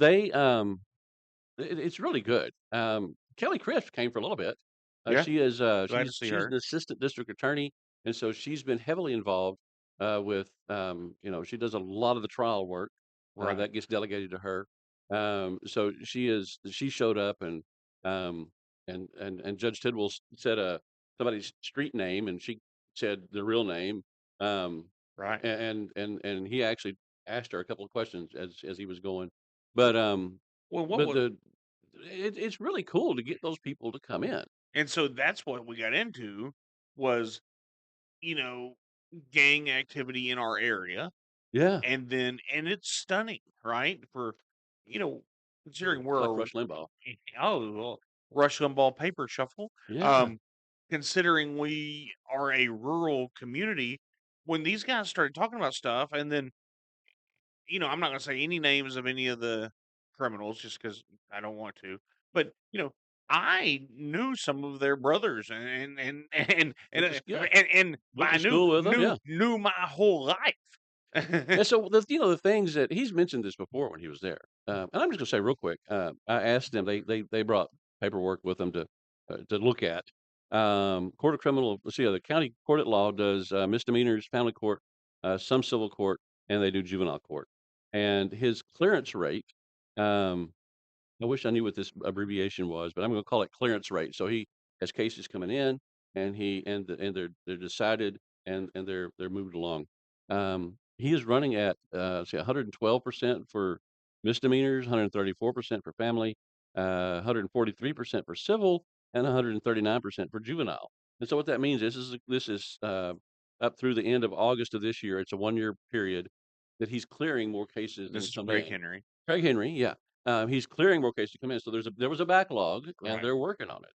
it's really good. Kelly Crisp came for a little bit. Yeah, glad to see She's her. an assistant district attorney, and so she's been heavily involved, with, she does a lot of the trial work, Right, that gets delegated to her. So she showed up, and, Judge Tidwell said, somebody's street name, and she said the real name. Um, right. and he actually asked her a couple of questions as he was going. But, Well, what but was it's really cool to get those people to come in. and so that's what we got into was, you know, gang activity in our area. Yeah. And it's stunning, right? For, you know, considering It's like we're a Rush Limbaugh. well, Rush Limbaugh paper shuffle, Yeah. um, considering we are a rural community, when these guys started talking about stuff, and then, I'm not gonna say any names of any of the criminals just because I don't want to, but, I knew some of their brothers, Which is yeah. and Went by to school with them, yeah. knew my whole life. And so the things that he's mentioned this before when he was there, and I'm just gonna say real quick, I asked them, they brought paperwork with them to look at. Court of Criminal, let's see, the county court at law does, misdemeanors, family court, some civil court, and they do juvenile court. And his clearance rate, um I wish I knew what this abbreviation was, but I'm gonna call it clearance rate. So he has cases coming in, and they're decided, and they're moved along. He is running at, say 112% for misdemeanors, 134% for family, 143% for civil, and 139% for juvenile. And so what that means is up through the end of August of this year. It's a 1 year period that he's clearing more cases than This have is come Craig in. Henry. Craig Henry, yeah. He's clearing more cases to come in. So there was a backlog, and Right. they're working on it.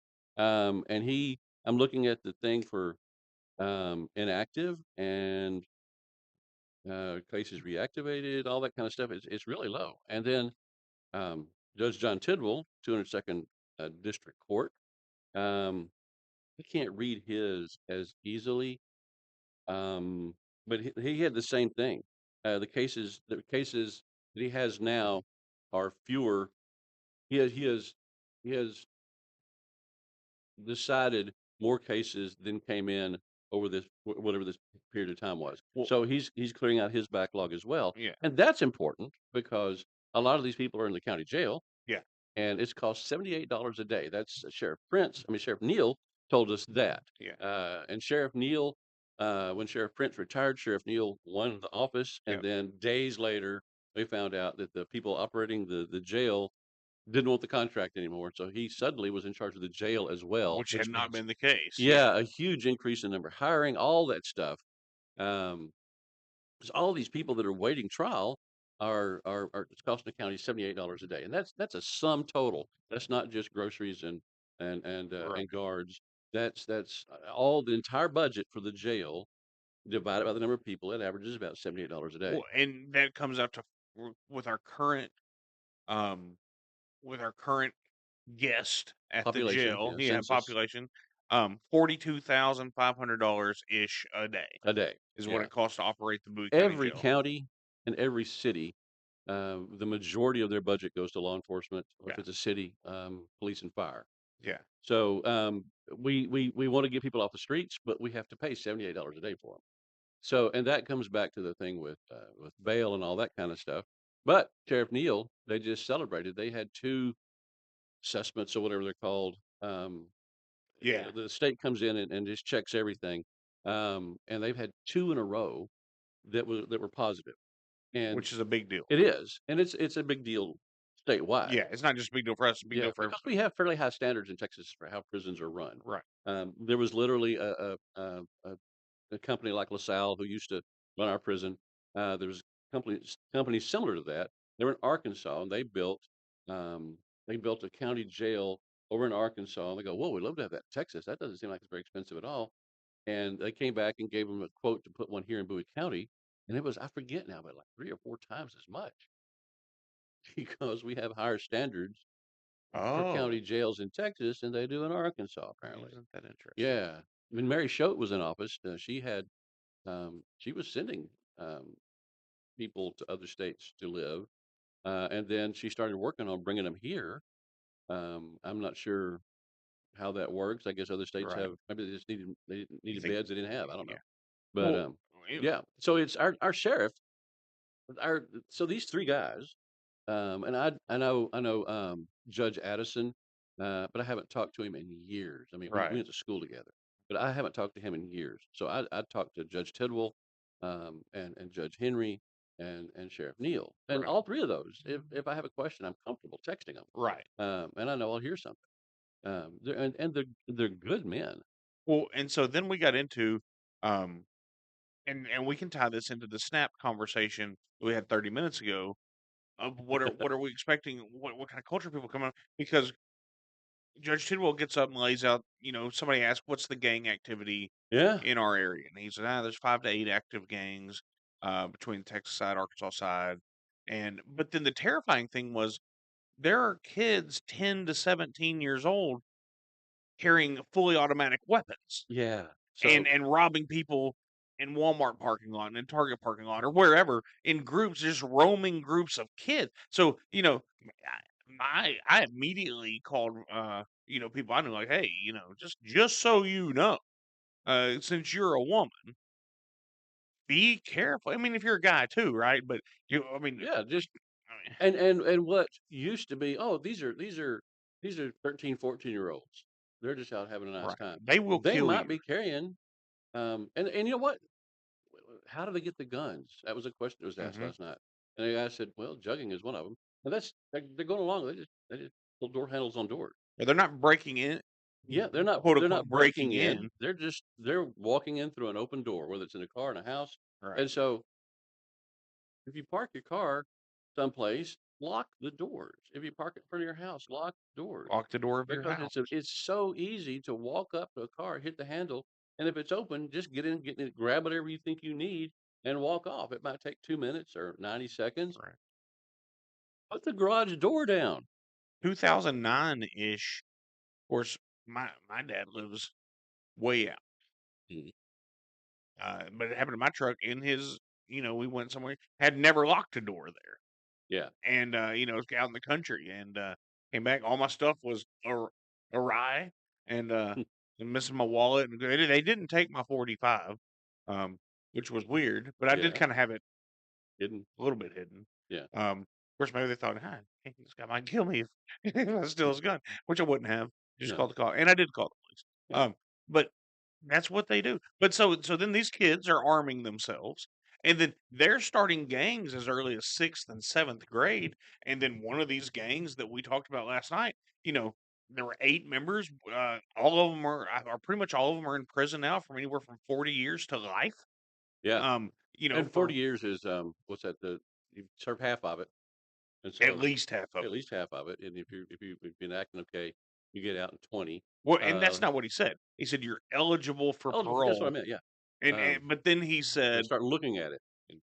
I'm looking at the thing for, inactive and, cases reactivated, all that kind of stuff. It's really low. And then, um, Judge John Tidwell, 202nd, District Court. Um, I can't read his as easily, um, but he had the same thing. The cases that he has now are fewer. He has decided more cases than came in over this whatever this period of time was. Well, So he's clearing out his backlog as well, yeah, and that's important because a lot of these people are in the county jail, yeah, and it's cost $78 a day. That's Sheriff Neal told us that, yeah, and Sheriff Neal. When Sheriff Prince retired, Sheriff Neal won the office, yeah. and then days later, we found out that the people operating the jail didn't want the contract anymore, so he suddenly was in charge of the jail as well, which had which not means been the case. Yeah. yeah, a huge increase in number hiring, all that stuff. 'Cause all these people that are waiting trial are it's costing the county $78 a day, and that's a sum total. That's not just groceries Right. and guards. That's all the entire budget for the jail divided by the number of people. It averages about $78 a day. Well, and that comes out to with our current um with our current guest at the Population, jail, yeah, yeah, census population, $42,500 ish a day a day. is what Yeah. it costs to operate the Bowie County Every Jail. county and every city, the majority of their budget goes to law enforcement, or if Yeah, it's a city, police and fire. yeah, So, we wanna get people off the streets, but we have to pay $78 a day for them. So and that comes back to the thing with bail and all that kinda stuff. But Sheriff Neal, they just celebrated. They had 2 assessments or whatever they're called. yeah, The state comes in and just checks everything, and they've had 2 in a row that were positive. And which is a big deal. it is, and it's a big deal statewide. Yeah, it's not just a big deal for us; it's a big Yeah, deal for because everybody. we have fairly high standards in Texas for how prisons are run. Right. There was literally a company like LaSalle who used to run our prison. There was companies similar to that. They were in Arkansas, and they built a county jail over in Arkansas. And they go, "Whoa, we'd love to have that in Texas. That doesn't seem like it's very expensive at all." And they came back and gave them a quote to put one here in Bowie County, and it was I forget now, but like 3 or 4 times as much because we have higher standards for Oh, county jails in Texas than they do in Arkansas, apparently. isn't that interesting? Yeah. When Mary Choate was in office, she was sending um, people to other states to live, and then she started working on bringing them here. I'm not sure how that works. I guess other states Right. have maybe they You needed think? beds they didn't have. I don't Yeah. know, but Well, it- yeah. So it's our sheriff. Our so these 3 guys, and I know, Judge Addison, but I haven't talked to him in years. I mean, we right. went to school together, but I haven't talked to him in years. So I talked to Judge Tidwell, and Judge Henry, and Sheriff Neal, and Right. all 3 of those, if I have a question, I'm comfortable texting them, Right. and I know I'll hear something. They're good men. Well, and so then we got into, um, and we can tie this into the snap conversation we had 30 minutes ago of what are we expecting? What kind of culture people come out? Because Judge Tidwell gets up and lays out, somebody asks, what's the gang activity Yeah, in our area? And he said, there's 5 to 8 active gangs between the Texas side, Arkansas side. But then the terrifying thing was there are kids 10 to 17 years old carrying fully automatic weapons yeah. and robbing people in Walmart parking lot and Target parking lot or wherever in groups, just roaming groups of kids. So, I immediately called people I knew like, hey, just so you know, since you're a woman, be careful. I mean, if you're a guy too, right? But I mean, Yeah, just I mean, and what used to be, "Oh, these are 13, 14-year-olds. They're just out having a nice right? time." They will They kill might you. be carrying, and you know what? How do they get the guns? That was a question that was asked Hmm. last night, and the guy said, "Well, jugging is one of them." And they're going along. They just pull door handles on doors. They're not breaking in, Yeah, quote they're unquote, not breaking breaking in. in. They're walking in through an open door, whether it's in a car in a house. Right. And so if you park your car someplace, lock the doors. If you park it in front of your house, lock the doors Lock the door of your because house. it's so easy to walk up to a car, hit the handle, and if it's open, just get in it, grab whatever you think you need, and walk off. It might take 2 minutes or 90 seconds. Right. Put the garage door down. 2009 ish. Of course, my dad lives way out. Mhm. But it happened to my truck in his, we went somewhere, had never locked a door there. Yeah. And, it's out in the country and came back. All my stuff was awry and, and missing my wallet. And they didn't take my 45, um, which was weird, but I did Yeah. kind of have it Hidden. a little bit hidden. Yeah. Of course, maybe they thought, "Huh, hey, this guy might kill me if if I steal his gun," which I wouldn't have. Just No. called the call, and I did call the police. Yeah. But that's what they do. But so then these kids are arming themselves, And then they're starting gangs as early as 6th and 7th grade. And then one of these gangs that we talked about last night, you know, there were 8 members. All of them are pretty much all of them are in prison now from anywhere from 40 years to life. Yeah, and For 40 years is, what's that? You serve half of it, and at so least half of at them. least half of it, and if you've been acting okay, you get out in 20. Well, and that's Uh, not what he said. He said you're eligible for that's what I parole. meant, yeah. And but then he They said start looking at it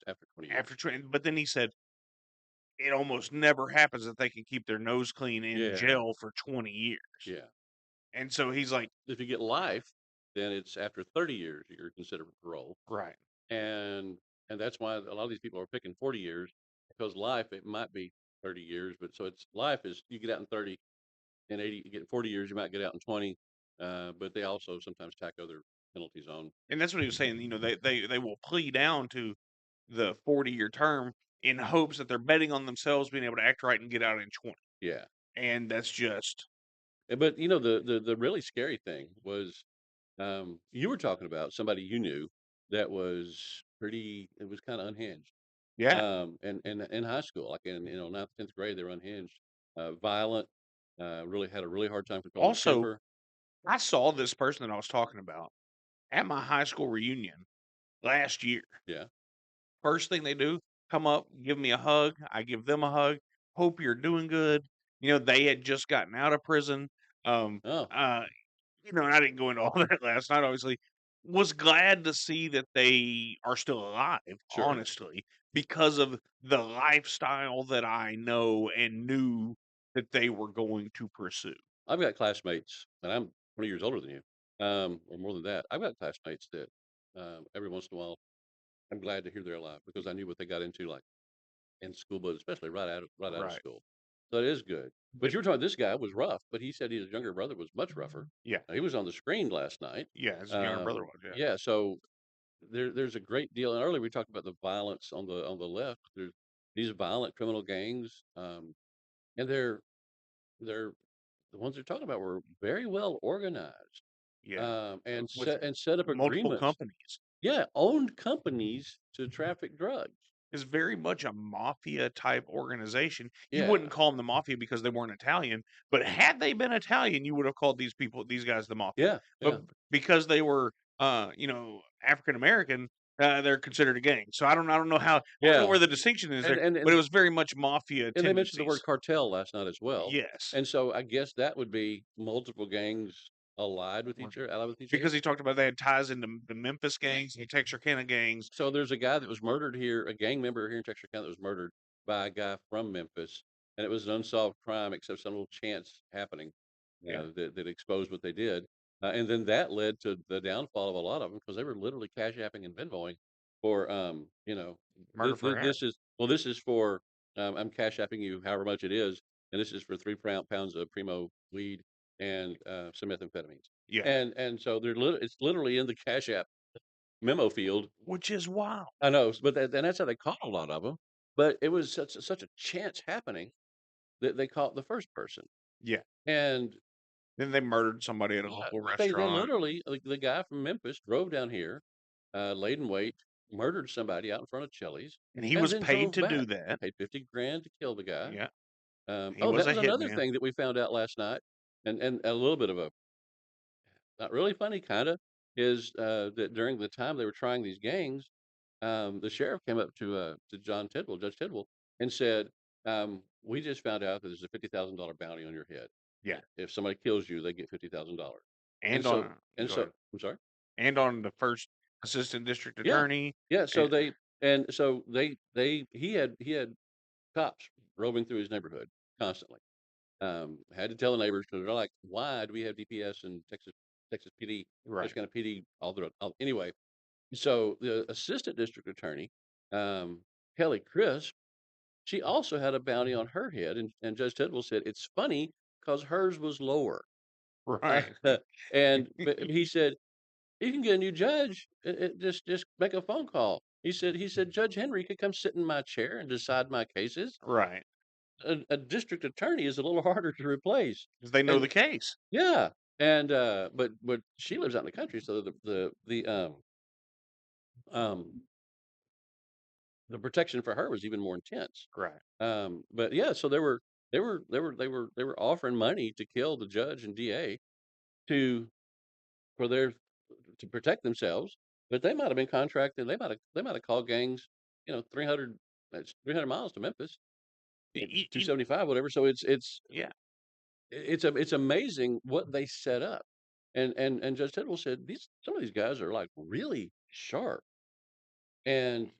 after 20 years. but then he said it almost never happens that they can keep their nose clean in Yeah, jail for 20 years. yeah. And so he's like, If you get life, then it's after 30 years you're considered for parole, right. and that's why a lot of these people are picking 40 years because life, it might be 30 years, but so it's life is you get out in 30 and 80, you get 40 years, you might get out in 20, but they also sometimes tack other penalties on. And that's what he was saying. They will plea down to the 40-year term in hopes that they're betting on themselves being able to act right and get out in 20. Yeah. And that's just But the really scary thing was, you were talking about somebody you knew that was pretty, it was kind of unhinged. yeah. And in high school, like in, ninth, 10th grade, they were unhinged, violent, really had a really hard time controlling their Also, temper. I saw this person that I was talking about at my high school reunion last year. Yeah. First thing they do, come up, give me a hug. I give them a hug. Hope you're doing good. They had just gotten out of prison. Um, Oh, uh, and I didn't go into all that last night, obviously. Was glad to see that they are still alive, sure. honestly, because of the lifestyle that I know and knew that they were going to pursue. I've got classmates, and I'm 20 years older than you, or more than that. I've got classmates that, every once in a while, I'm glad to hear they're alive because I knew what they got into, like in school, but especially right out of Right. school. So it is good. But But you were talking, this guy was rough, but he said his younger brother was much rougher. yeah, He was on the screen last night. yeah, his younger brother was, yeah. Yeah, so there's a great deal. And earlier we talked about the violence on the left. There's these violent criminal gangs, and they're the ones they're talking about were very well organized, Yeah. and With set up multiple agreements. companies. Yeah, owned companies to traffic drugs. Is very much a mafia type organization. You Yeah, wouldn't call them the mafia because they weren't Italian, but had they been Italian, you would have called these guys the mafia. yeah, But yeah, because they were, African American, they're considered a gang. So I don't know how, I don't know yeah. where the distinction is And there, and but and it was very much mafia and they mentioned the word tendencies. cartel last night as well. Yes. And so I guess that would be multiple gangs Right. allied with each Because other. he talked about they had ties into the Memphis gangs, the Texarkana gangs. So there's a guy that was murdered here, a gang member here in Texarkana that was murdered by a guy from Memphis, and it was an unsolved crime, except some little chance happening, Yeah. that exposed what they did, and then that led to the downfall of a lot of them because they were literally cash apping and Venmoing for, Murder for hire. this is for, I'm cash apping you however much it is, and this is for 3 pounds of primo weed and some methamphetamines, Yeah. and so it's literally in the cash app memo field. Which is wild. I know, but and that's how they caught a lot of them. But it was such a chance happening that they caught the first person, Yeah. and Then they murdered somebody at a yeah, local they restaurant. literally, like, the guy from Memphis drove down here, laid in wait, murdered somebody out in front of Chili's, And he and was then paid drove to do back. that. Paid 50 grand to kill the guy. Yeah, he Oh, was that a was another hitman. thing that we found out last night, and a little bit of a, not really funny, kinda, is, that during the time they were trying these gangs, the sheriff came up to John Tidwell, Judge Tidwell, and said, "We just found out that there's a $50,000 bounty on your head. Yeah, If somebody kills you, they get $50,000." And and so on and go so ahead. I'm sorry? And on the first assistant district Yeah. attorney. Yeah, And so they he had cops roving through his neighborhood constantly. Had to tell the neighbors because 'cause they're like, "Why do we have DPS and Texas PD, right, Texas County PD, all anyway?" So the assistant district attorney, Kelly Crisp, she also had a bounty on her head, and Judge Tidwell said, "It's funny because hers was lower." Uh, right, but he said, "You can get a new judge, just make a phone call." He said, "Judge Henry could come sit in my chair and decide my cases. right, A district attorney is a little harder to replace." because they know And the case. yeah, and, but she lives out in the country, so the the protection for her was even more intense. Right. But yeah, so they were offering money to kill the judge and DA to for their to protect themselves, but they might have been contracted. They might have called gangs, 300 that's 300 miles to Memphis, Y- y- 275, whatever. So yeah. it's amazing what they set up. And Judge Tidwell said these some of these guys are like really sharp. And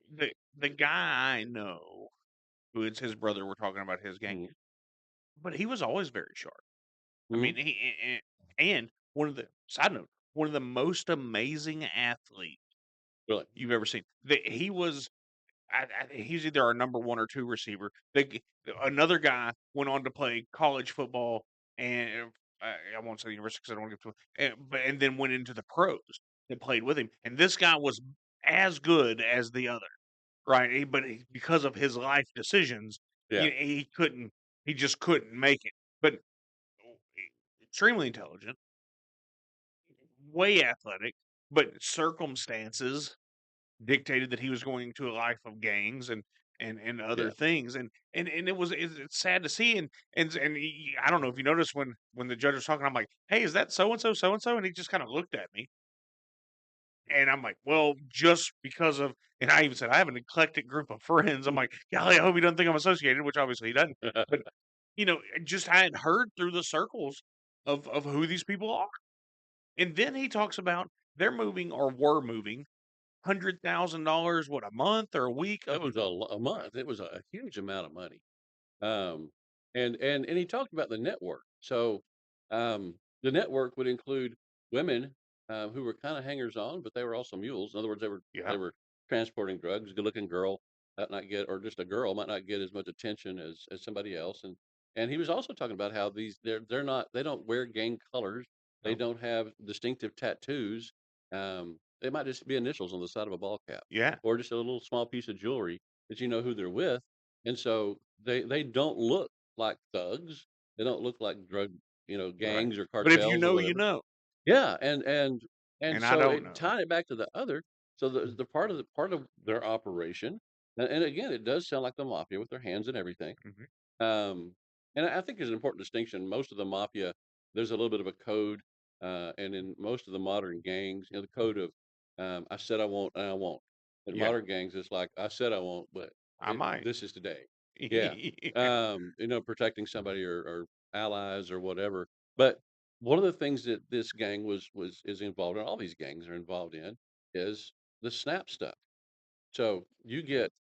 The guy I know, who it's his brother, we're talking about his gang, mm, but he was always very sharp. I mhm, mean, and one of the side note, one of the most amazing athletes really, you've ever seen. He was he's either our number one or two receiver. Another guy went on to play college football, and I won't say the university because I don't want to give to, and then went into the pros and played with him. And this guy was as good as the other, right? Because of his life decisions, yeah, he couldn't. He just couldn't make it. But extremely intelligent, way athletic, but circumstances dictated that he was going to a life of gangs and other yeah. things, and it's sad to see, I don't know if you noticed when the judge was talking, I'm like, hey, is that so and so so and so, and he just kind of looked at me, and I'm like, well, just because of, and I even said I have an eclectic group of friends. I'm like, golly, I hope he doesn't think I'm associated, which obviously he doesn't, but just I had heard through the circles of who these people are, and then he talks about they're moving or were moving $100,000, what, a month or a week It up was a month. It was a huge amount of money. Um, and he talked about the network. So, the network would include women, who were kinda hangers on, but they were also mules. In other words, yeah, they were transporting drugs. A good-looking girl might not get or just a girl might not get as much attention as somebody else. And he was also talking about how they don't wear gang colors. They no, don't have distinctive tattoos. It might just be initials on the side of a ball cap yeah, or just a little small piece of jewelry that you know who they're with. And so they don't look like thugs. They don't look like drug, right. gangs or But if cartels or you whatever. know, Yeah, and and I so don't it know. tying it back to the other. So the part of their operation, and again, it does sound like the mafia with their hands and everything. Mhm. Um, and I think there's an important distinction. Most of the mafia, there's a little bit of a code, and in most of the modern gangs, the code of I said I won't and I won't. In Yeah, modern gangs, it's like I said I won't, but I might. this is today. Yeah, protecting somebody or allies or whatever. But one of the things that this gang is involved in, all these gangs are involved in, is the SNAP stuff. So you get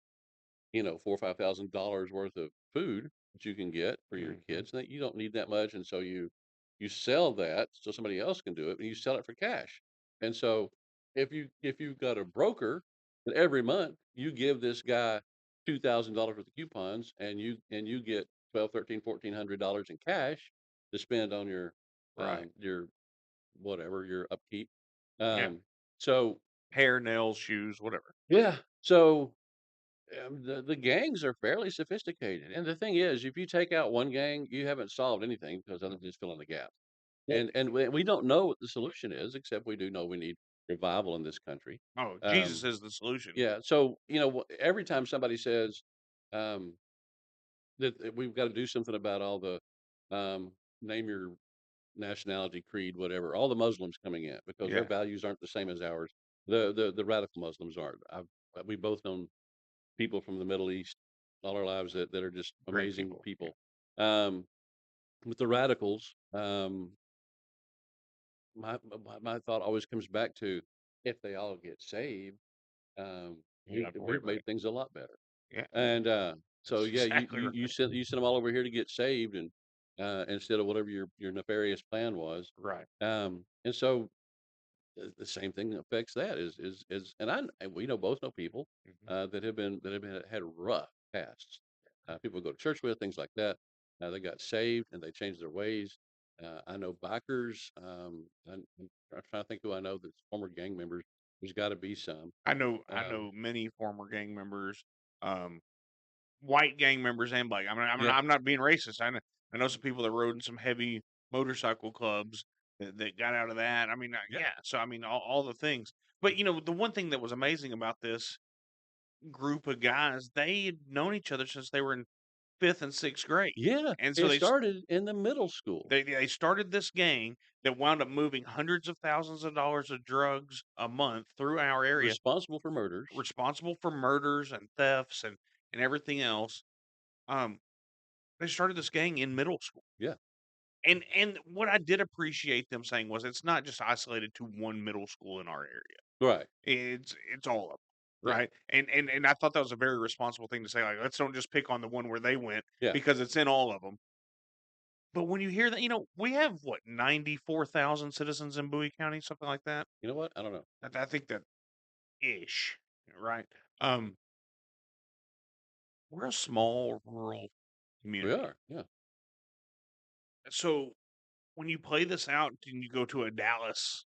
4 or $5,000 worth of food that you can get for your Mhm. kids, and that you don't need that much, and so you sell that so somebody else can do it, and you sell it for cash. And so if you've got a broker, that every month you give this guy $2,000 worth of coupons, and you get 12, 13, $1,400 in cash to spend on Right. your whatever your upkeep. Yeah. Um, so Hair, nails, shoes, whatever. yeah, so the gangs are fairly sophisticated, and the thing is, if you take out one gang, you haven't solved anything because other than just filling the gap. Well, And we don't know what the solution is, except we do know we need revival in this country. oh, Jesus Um, is the solution. yeah, so every time somebody says um, that we've got to do something about all the name your nationality, creed, whatever, all the Muslims coming in because their Yeah. values aren't the same as ours. The radical Muslims aren't. We both known people from the Middle East all our lives that are just Great amazing people. Yeah. people. Um, with the radicals, my thought always comes back to if they all get saved, You don't have to worry we've about it. made things a lot better. Yeah. And so That's yeah, exactly right. you sent them all over here to get saved, and instead of whatever your nefarious plan was. Right. And so the same thing affects that is and we both know people Mhm. that have been had rough pasts. People go to church with things like that. They got saved and they changed their ways. I know bikers. I'm trying to think who I know that's former gang members. There's got to be some. I Um, know many former gang members, um, white gang members and black. yeah, I'm not being racist. I know some people that rode in some heavy motorcycle clubs that got out of that. yeah, Yeah. So all the things. But the one thing that was amazing about this, group of guys, they had known each other since they were in 5th and 6th grade. Yeah, And so it started in the middle school. they started this gang that wound up moving hundreds of thousands of dollars of drugs a month through our area, Responsible for murders. responsible for murders and thefts and everything else. Um, they started this gang in middle school. Yeah, And what I did appreciate them saying was it's not just isolated to one middle school in our area. right. It's all of them, Yeah, right? And I thought that was a very responsible thing to say. Like, let's don't just pick on the one where they went yeah. because it's in all of them. But when you hear that, we have what 94,000 citizens in Bowie County, something like that. You know what? I don't know. I think that ish, right? Um, we're a small rural We community, are. Yeah. so when you play this out and you go to a Dallas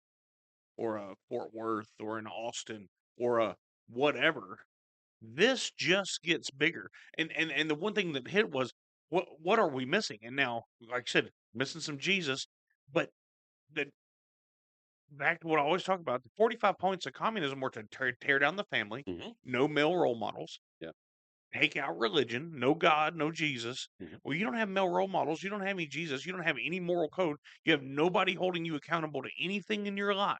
or a Fort Worth or an Austin or a whatever, this just gets bigger. And the one thing that hit was what are we missing? And now, like I said, missing some Jesus, but the back to what I always talk about, the 45 points of communism were to tear down the family, Hmm. no male role models, Yeah. take out religion, no God, no Jesus. Hmm. Well, you don't have male role models, you don't have any Jesus, you don't have any moral code, you have nobody holding you accountable to anything in your life.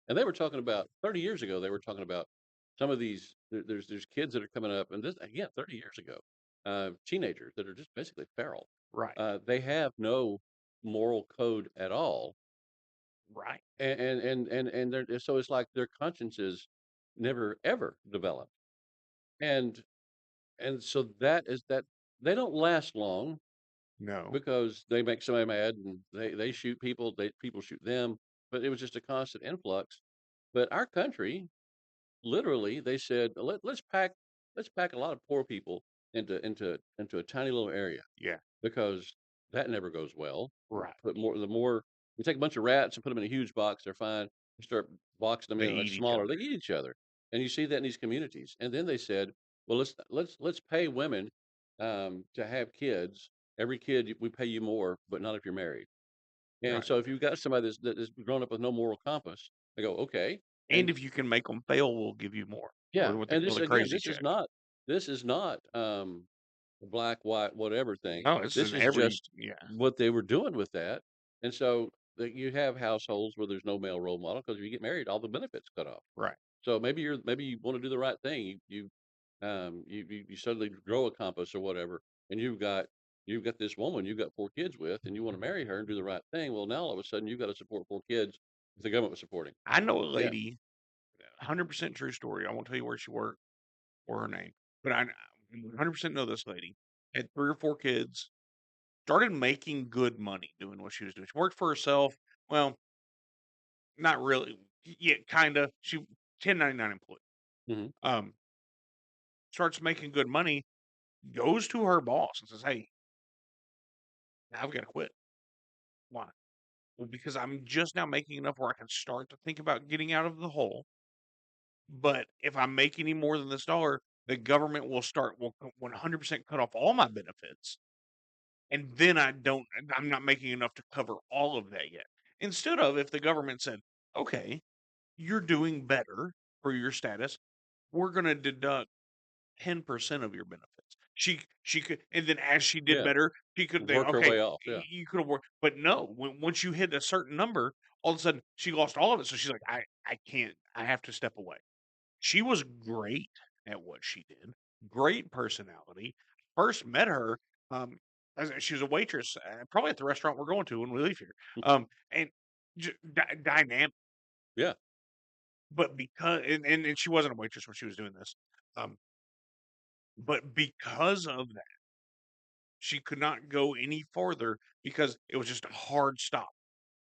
And they were talking about 30 years ago. They were talking about some of these. There's kids that are coming up, and this again 30 years ago, teenagers that are just basically feral. Right. They have no moral code at all, Right. and so it's like their consciences never ever develop, and so that is that they don't last long No. because they make somebody mad and they shoot people, people shoot them, but it was just a constant influx. But our country, literally, they said, let's pack a lot of poor people into a tiny little area Yeah. because that never goes well. Right. Put more the more you take a bunch of rats and put them in a huge box, they're fine. You start boxing them They in like eat each smaller, they other. eat each other, and you see that in these communities. And then they said, well, let's pay women to have kids. Every kid we pay you more, but not if you're married. And Right. so if you've got somebody that's grown up with no moral compass, they go, okay. And And if you can make them fail, we'll give you more. yeah, What they and call this the again, crazy check. this is not a black, white, whatever thing. No, this is This in is every just yeah. what they were doing with that. And so you have households where there's no male role model because if you get married, all the benefits cut off. Right. So maybe you want to do the right thing. You suddenly grow a compass or whatever, and you've got this woman you've got 4 kids with, and you want to marry her and do the right thing. Well, now all of a sudden you've got to support 4 kids that the government was supporting. I know a Yeah. lady, 100% true story. I won't tell you where she worked or her name, but I 100% know this lady. Had 3 or 4 kids, started making good money doing what she was doing. She worked for herself. Well, not really. Yeah, kinda. She 1099 employee. Hmm. Um, starts making good money, goes to her boss and says, "Hey, I've got to quit." Why? Well, because I'm just now making enough where I can start to think about getting out of the hole. But if I make any more than this dollar, the government will 100% cut off all my benefits. And then I'm not making enough to cover all of that yet. Instead of if the government said, okay, you're doing better for your status, we're going to deduct 10% of your benefits. She could, and then as she did Yeah. better, she could think, Work her okay, way off. Yeah. you could have worked, but no, once you hit a certain number, all of a sudden she lost all of it. So she's like, I can't, I have to step away. She was great at what she did, great personality. First met her, um, she was a waitress, probably at the restaurant we're going to when we leave here. And dynamic, Yeah. but because and she wasn't a waitress when she was doing this, um, but because of that, she could not go any farther because it was just a hard stop.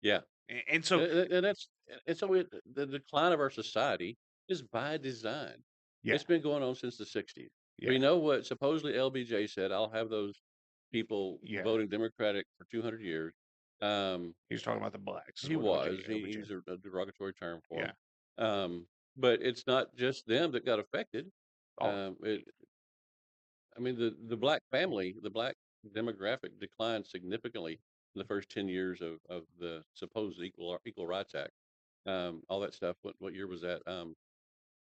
Yeah. And so, And so the decline of our society is by design. yeah, It's been going on since the 60s. yeah, We know what supposedly LBJ said, "I'll have those people yeah. voting Democratic for 200 years." Um, He was talking about the blacks, is he what OJ, was. He OBJ. used a derogatory term for Yeah, him. But it's not just them that got affected. all Um, it, I mean, the black family, the black demographic declined significantly in the first 10 years of the supposed Equal Rights Act. All that stuff. What year was that?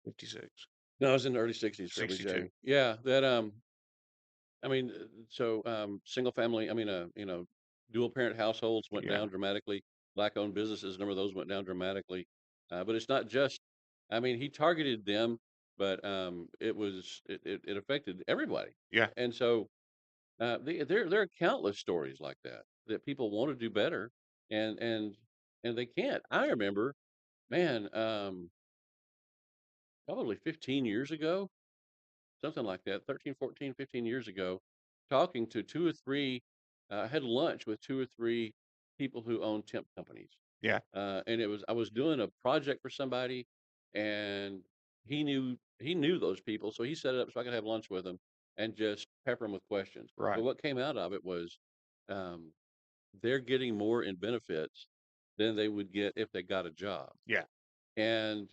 56. No, I was in the early '60s for 62. LBJ. Yeah, that, I mean, single family, I mean, dual parent households went Yeah. down dramatically. Black-owned businesses, a number of those went down dramatically. But it's not just, I mean, he targeted them, but it affected everybody. Yeah. And so there are countless stories like that that people want to do better, and and and they can't. I remember, man, probably 15 years ago, something like that, 13, 14, 15 years ago, talking to 2 or 3, I had lunch with 2 or 3 people who own temp companies. Yeah. And I was doing a project for somebody, and he knew those people, so he set it up so I could have lunch with them and just pepper them with questions. But Right. what came out of it was, um, they're getting more in benefits than they would get if they got a job. Yeah. And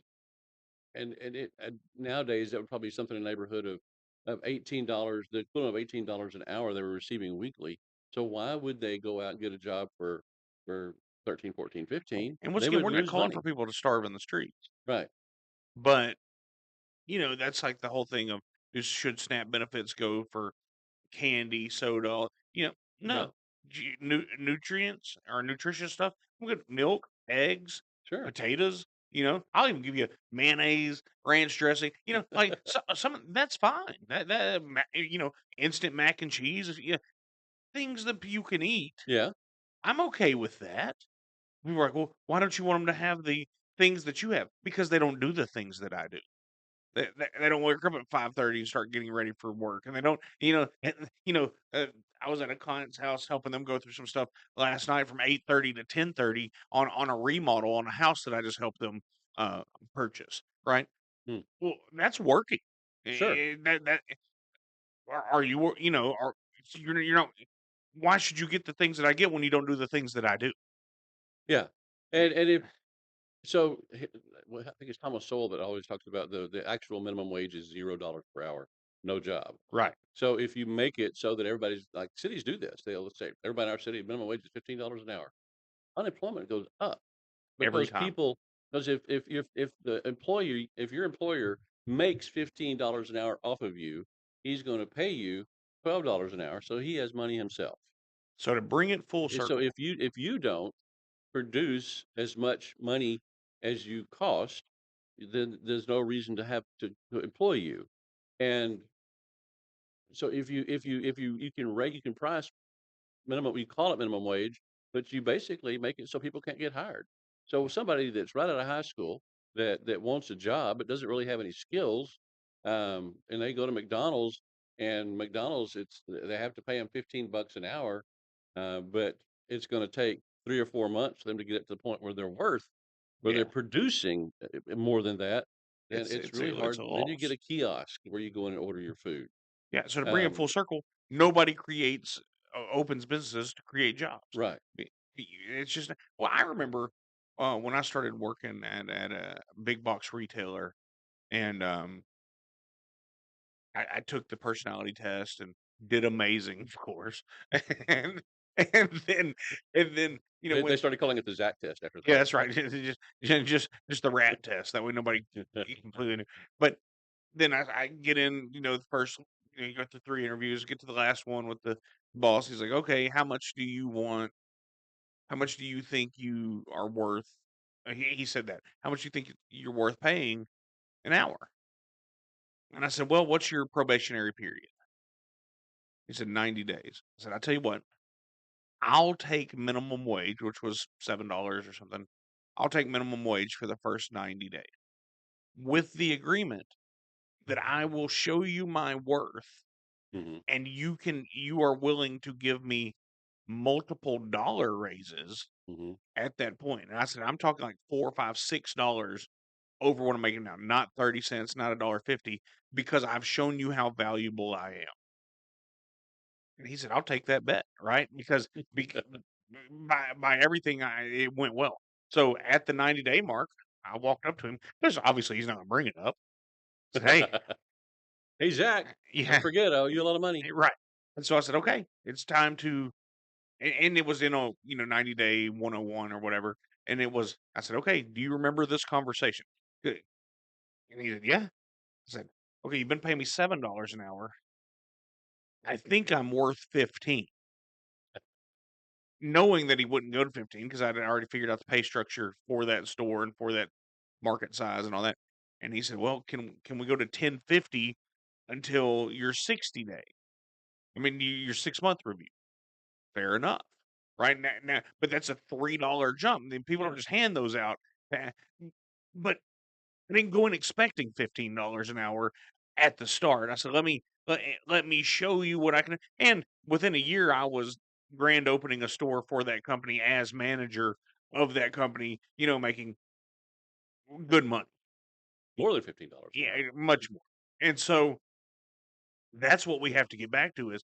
nowadays, that would probably be something in the neighborhood of $18, the equivalent of $18 an hour they were receiving weekly. So why would they go out and get a job for 13, 14, Well, 15? and once They again, would we're not lose calling for money. people to starve in the streets, Right. but that's like the whole thing of should SNAP benefits go for candy, soda, Yeah. no. Nutrients or nutritious stuff. We got milk, eggs, Sure. potatoes. I'll even give you mayonnaise, ranch dressing. Like some that's fine. Instant mac and cheese. Yeah, things that you can eat. Yeah. I'm okay with that. We were like, well, why don't you want them to have the things that you have? Because they don't do the things that I do. They don't wake up at 5:30 and start getting ready for work, and they don't, I was at a client's house helping them go through some stuff last night from 8:30 to 10:30 on a remodel on a house that I just helped them uh, purchase. Right? Hmm. Well, that's working. Sure. That are you are you're not. Why should you get the things that I get when you don't do the things that I do? Yeah. Eh, And if so, well, I think it's Thomas Sowell that always talks about the actual minimum wage is $0 per hour, no job. Right. So if you make it so that everybody's like, cities do this, they'll say everybody in our city minimum wage is $15 an hour. Unemployment goes up. Every Because time. people, because if your employer makes $15 an hour off of you, he's gonna pay you $12 an hour, so he has money himself. So to bring it full And so circle, if you don't produce as much money as you cost, then there's no reason to have to employ you. And so you can price minimum, we call it minimum wage, but you basically make it so people can't get hired. So somebody that's right out of high school that wants a job but doesn't really have any skills, and they go to McDonald's, and McDonald's, they have to pay them 15 bucks an hour, but it's going to take 3 or 4 months for them to get it to the point where they're yeah, producing more than that. Then it's it's it's really a it's hard. a Then you get loss. a kiosk where you go in and order your food. Yeah, so to bring it Um, full circle, nobody creates opens businesses to create jobs. right. It's just well, I remember when I started working at a big box retailer, and I took the personality test and did amazing, of course, and and then and then They when started calling it the Zach test after yeah, that. that's right, just the rat test that way nobody completely knew, but then I get in, the first, you go through 3 interviews, get to the last one with the boss. He's like, "Okay, how much do you want? How much do you think you are worth?" He said that. "How much do you think you're worth paying an hour?" And I said, "Well, what's your probationary period?" He said, "90 days." I said, "I tell you what, I'll take minimum wage, which was $7 or something. I'll take minimum wage for the first 90 days with the agreement that I will show you my worth Mhm, and you are willing to give me multiple dollar raises mhm. at that point. And I said, I'm talking like $4, $5, $6 over what I'm making now, not 30 cents, not a dollar 50, because I've shown you how valuable I am. And he said, I'll take that bet, right? Because by everything, it went well. So at the 90-day mark, I walked up to him because obviously he's not going to bring it up. I said, hey, "Hey, Zach, don't yeah, forget, I owe you a lot of money." right. And so I said, okay, it's time to and it was in a 90-day 101 or whatever, and it was I said, okay, do you remember this conversation? Good. And he said, yeah. I said, Okay, you've been paying me $7 an hour. I think I'm worth 15. Knowing that he wouldn't go to 15 because I'd already figured out the pay structure for that store and for that market size and all that. And he said, "Well, can we go to 10.50 until your 60 day? I mean, your 6 month review." Fair enough. Right now, but that's a $3 jump. Then people don't just hand those out. Eh, But I didn't go in expecting $15 an hour at the start. I said, let me show you what I can." And within a year, I was grand opening a store for that company as manager of that company. Making good money. More than $15 an Yeah, hour. much more. And so that's what we have to get back to is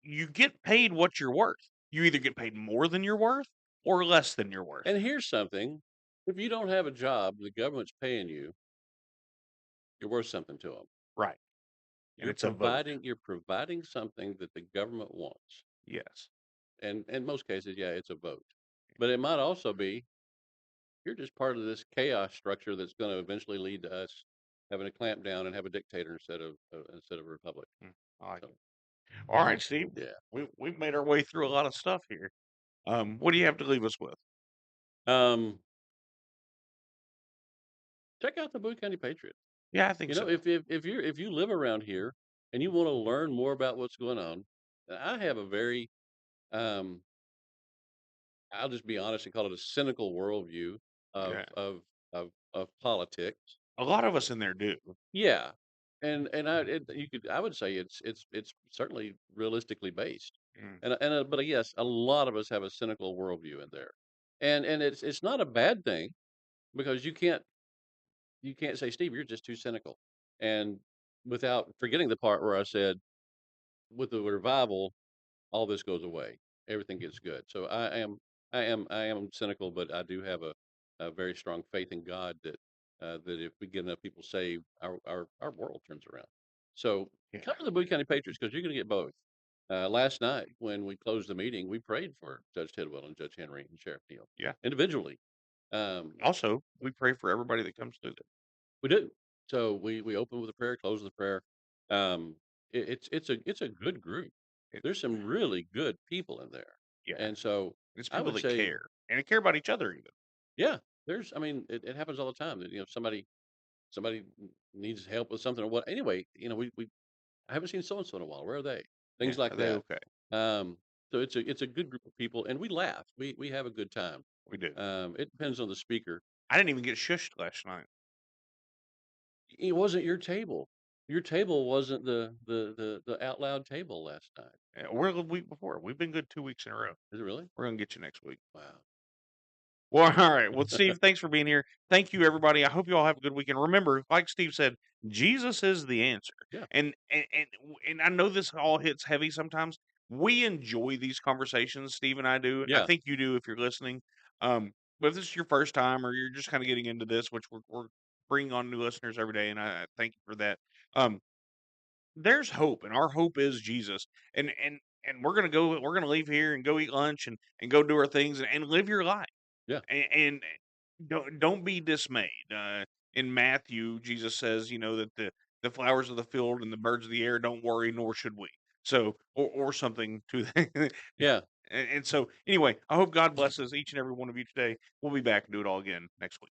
you get paid what you're worth. You either get paid more than you're worth or less than you're worth. And here's something, if you don't have a job, the government's paying you, you're worth something to them. Right. And it's a vote. You're providing something that the government wants. Yes. And in most cases, yeah, it's a vote. But it might also be you're just part of this chaos structure that's going to eventually lead to us having to clamp down and have a dictator instead of a republic. Mm, I like So it. All right, Steve. yeah. We've made our way through a lot of stuff here. What do you have to leave us with? Um, check out the Bowie County Patriot. Yeah, I think You know, so. if you live around here and you want to learn more about what's going on, I have a very um, I'll just be honest and call it a cynical worldview Yeah. of politics. A lot of us in there do. Yeah, I would say it's certainly realistically based, Mm, but yes, a lot of us have a cynical worldview in there, and it's not a bad thing because you can't say, Steve, you're just too cynical, and without forgetting the part where I said with the revival all this goes away. Everything gets good. So I am cynical, but I do have a very strong faith in God that that if we get enough people saved, our world turns around. So yeah. come to the Bowie County Patriots because you're going to get both. Last night when we closed the meeting, we prayed for Judge Tidwell and Judge Henry and Sheriff Neal Yeah. individually. Um, Also, we pray for everybody that comes through there. we did. So we opened with a prayer, closed with a prayer. Um, it's a good group. It, There's some really good people in there, yeah. and so It's I people would that say, care and care about each other even. yeah, there's. I mean, it happens all the time that somebody needs help with something or what. Anyway, we I haven't seen so and so in a while. Where are they? Yeah. Things like Are they that. okay? Um, so it's a good group of people, and we laugh. We have a good time. We do. It depends on the speaker. I didn't even get shushed last night. It wasn't your table. Your table wasn't the out loud table last night. Yeah, we're the week before. We've been good 2 weeks in a row. Is it really? We're gonna get you next week. Wow. Well, all right. Well, Steve, thanks for being here. Thank you, everybody. I hope you all have a good weekend. Remember, like Steve said, Jesus is the answer. Yeah. And I know this all hits heavy sometimes. We enjoy these conversations, Steve and I do. I Yeah. think you do if you're listening. But if this is your first time or you're just kind of getting into this, which we're bringing on new listeners every day, and I thank you for that. Um, there's hope, and our hope is Jesus. And we're gonna leave here and go eat lunch and go do our things and live your life Yeah. and don't be dismayed. In Matthew, Jesus says, that the flowers of the field and the birds of the air don't worry, nor should we. So, or something to that. Yeah. And so, anyway, I hope God blesses each and every one of you today. We'll be back and do it all again next week.